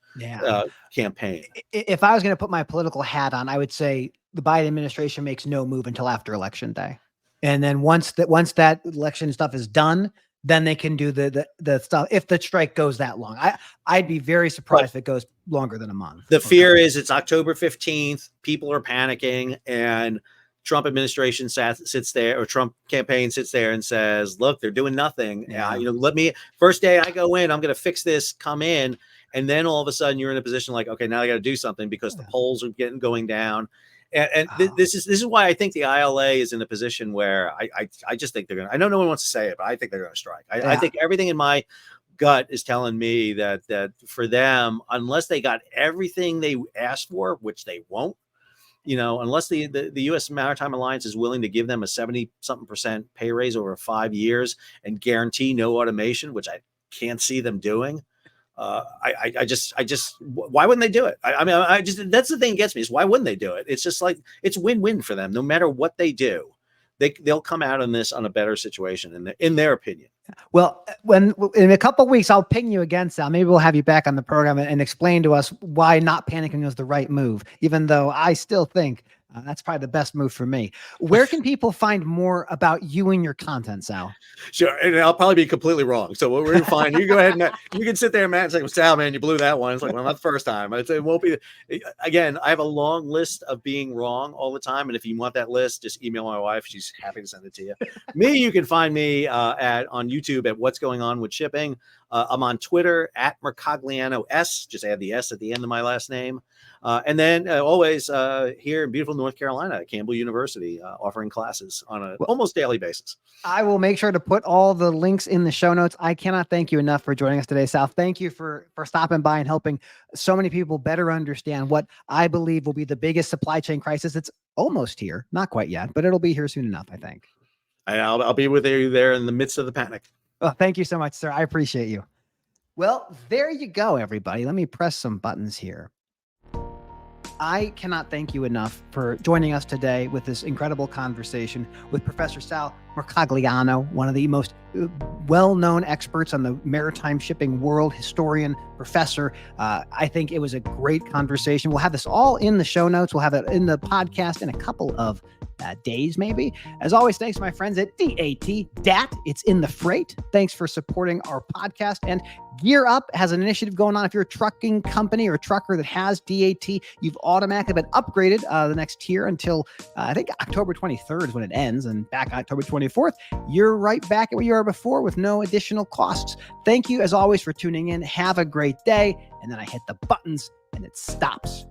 campaign. If I was going to put my political hat on, I would say the Biden administration makes no move until after Election Day. And then once that election stuff is done, then they can do the stuff. If the strike goes that long, I'd be very surprised if it goes longer than a month. The fear is it's October 15th. People are panicking, and Trump administration sits there, or Trump campaign sits there and says, look, they're doing nothing. Let me, first day I go in, I'm going to fix this, come in. And then all of a sudden you're in a position like, okay, now I got to do something because the polls are going down. This is why I think the ILA is in a position where I just think they're going to, I know no one wants to say it, but I think they're going to strike. I think everything in my gut is telling me that for them, unless they got everything they asked for, which they won't, unless the U.S. Maritime Alliance is willing to give them a 70-something% pay raise over 5 years and guarantee no automation, which I can't see them doing. I just, why wouldn't they do it? That's the thing that gets me, is why wouldn't they do it? It's just like, it's win-win for them. No matter what they do, they'll come out on this on a better situation in their opinion. Well, when in a couple of weeks, I'll ping you again, Sal. Maybe we'll have you back on the program and explain to us why not panicking is the right move, even though I still think that's probably the best move for me. Where can people find more about you and your content, Sal? Sure. And I'll probably be completely wrong. So what we're going to find, you go ahead and you can sit there, Matt, and say, well, Sal, man, you blew that one. It's like, well, not the first time. It won't be. Again, I have a long list of being wrong all the time. And if you want that list, just email my wife. She's happy to send it to you. You can find me on YouTube at What's Going On with Shipping. I'm on Twitter at Mercogliano S. Just add the S at the end of my last name. And then always here in beautiful North Carolina at Campbell University, offering classes on an almost daily basis. I will make sure to put all the links in the show notes. I cannot thank you enough for joining us today, Sal. Thank you for stopping by and helping so many people better understand what I believe will be the biggest supply chain crisis. It's almost here. Not quite yet, but it'll be here soon enough, I think. And I'll be with you there in the midst of the panic. Well, thank you so much, sir. I appreciate you. Well, there you go, everybody. Let me press some buttons here. I cannot thank you enough for joining us today with this incredible conversation with Professor Sal Mercogliano, one of the most well-known experts on the maritime shipping world, historian, professor. I think it was a great conversation. We'll have this all in the show notes. We'll have it in the podcast in a couple of days, maybe. As always, thanks to my friends at DAT. It's in the freight. Thanks for supporting our podcast. And Gear Up has an initiative going on. If you're a trucking company or a trucker that has DAT, you've automatically been upgraded the next tier until I think October 23rd is when it ends, and back October 24th, you're right back at where you were before with no additional costs. Thank you, as always, for tuning in. Have a great day. And then I hit the buttons and it stops.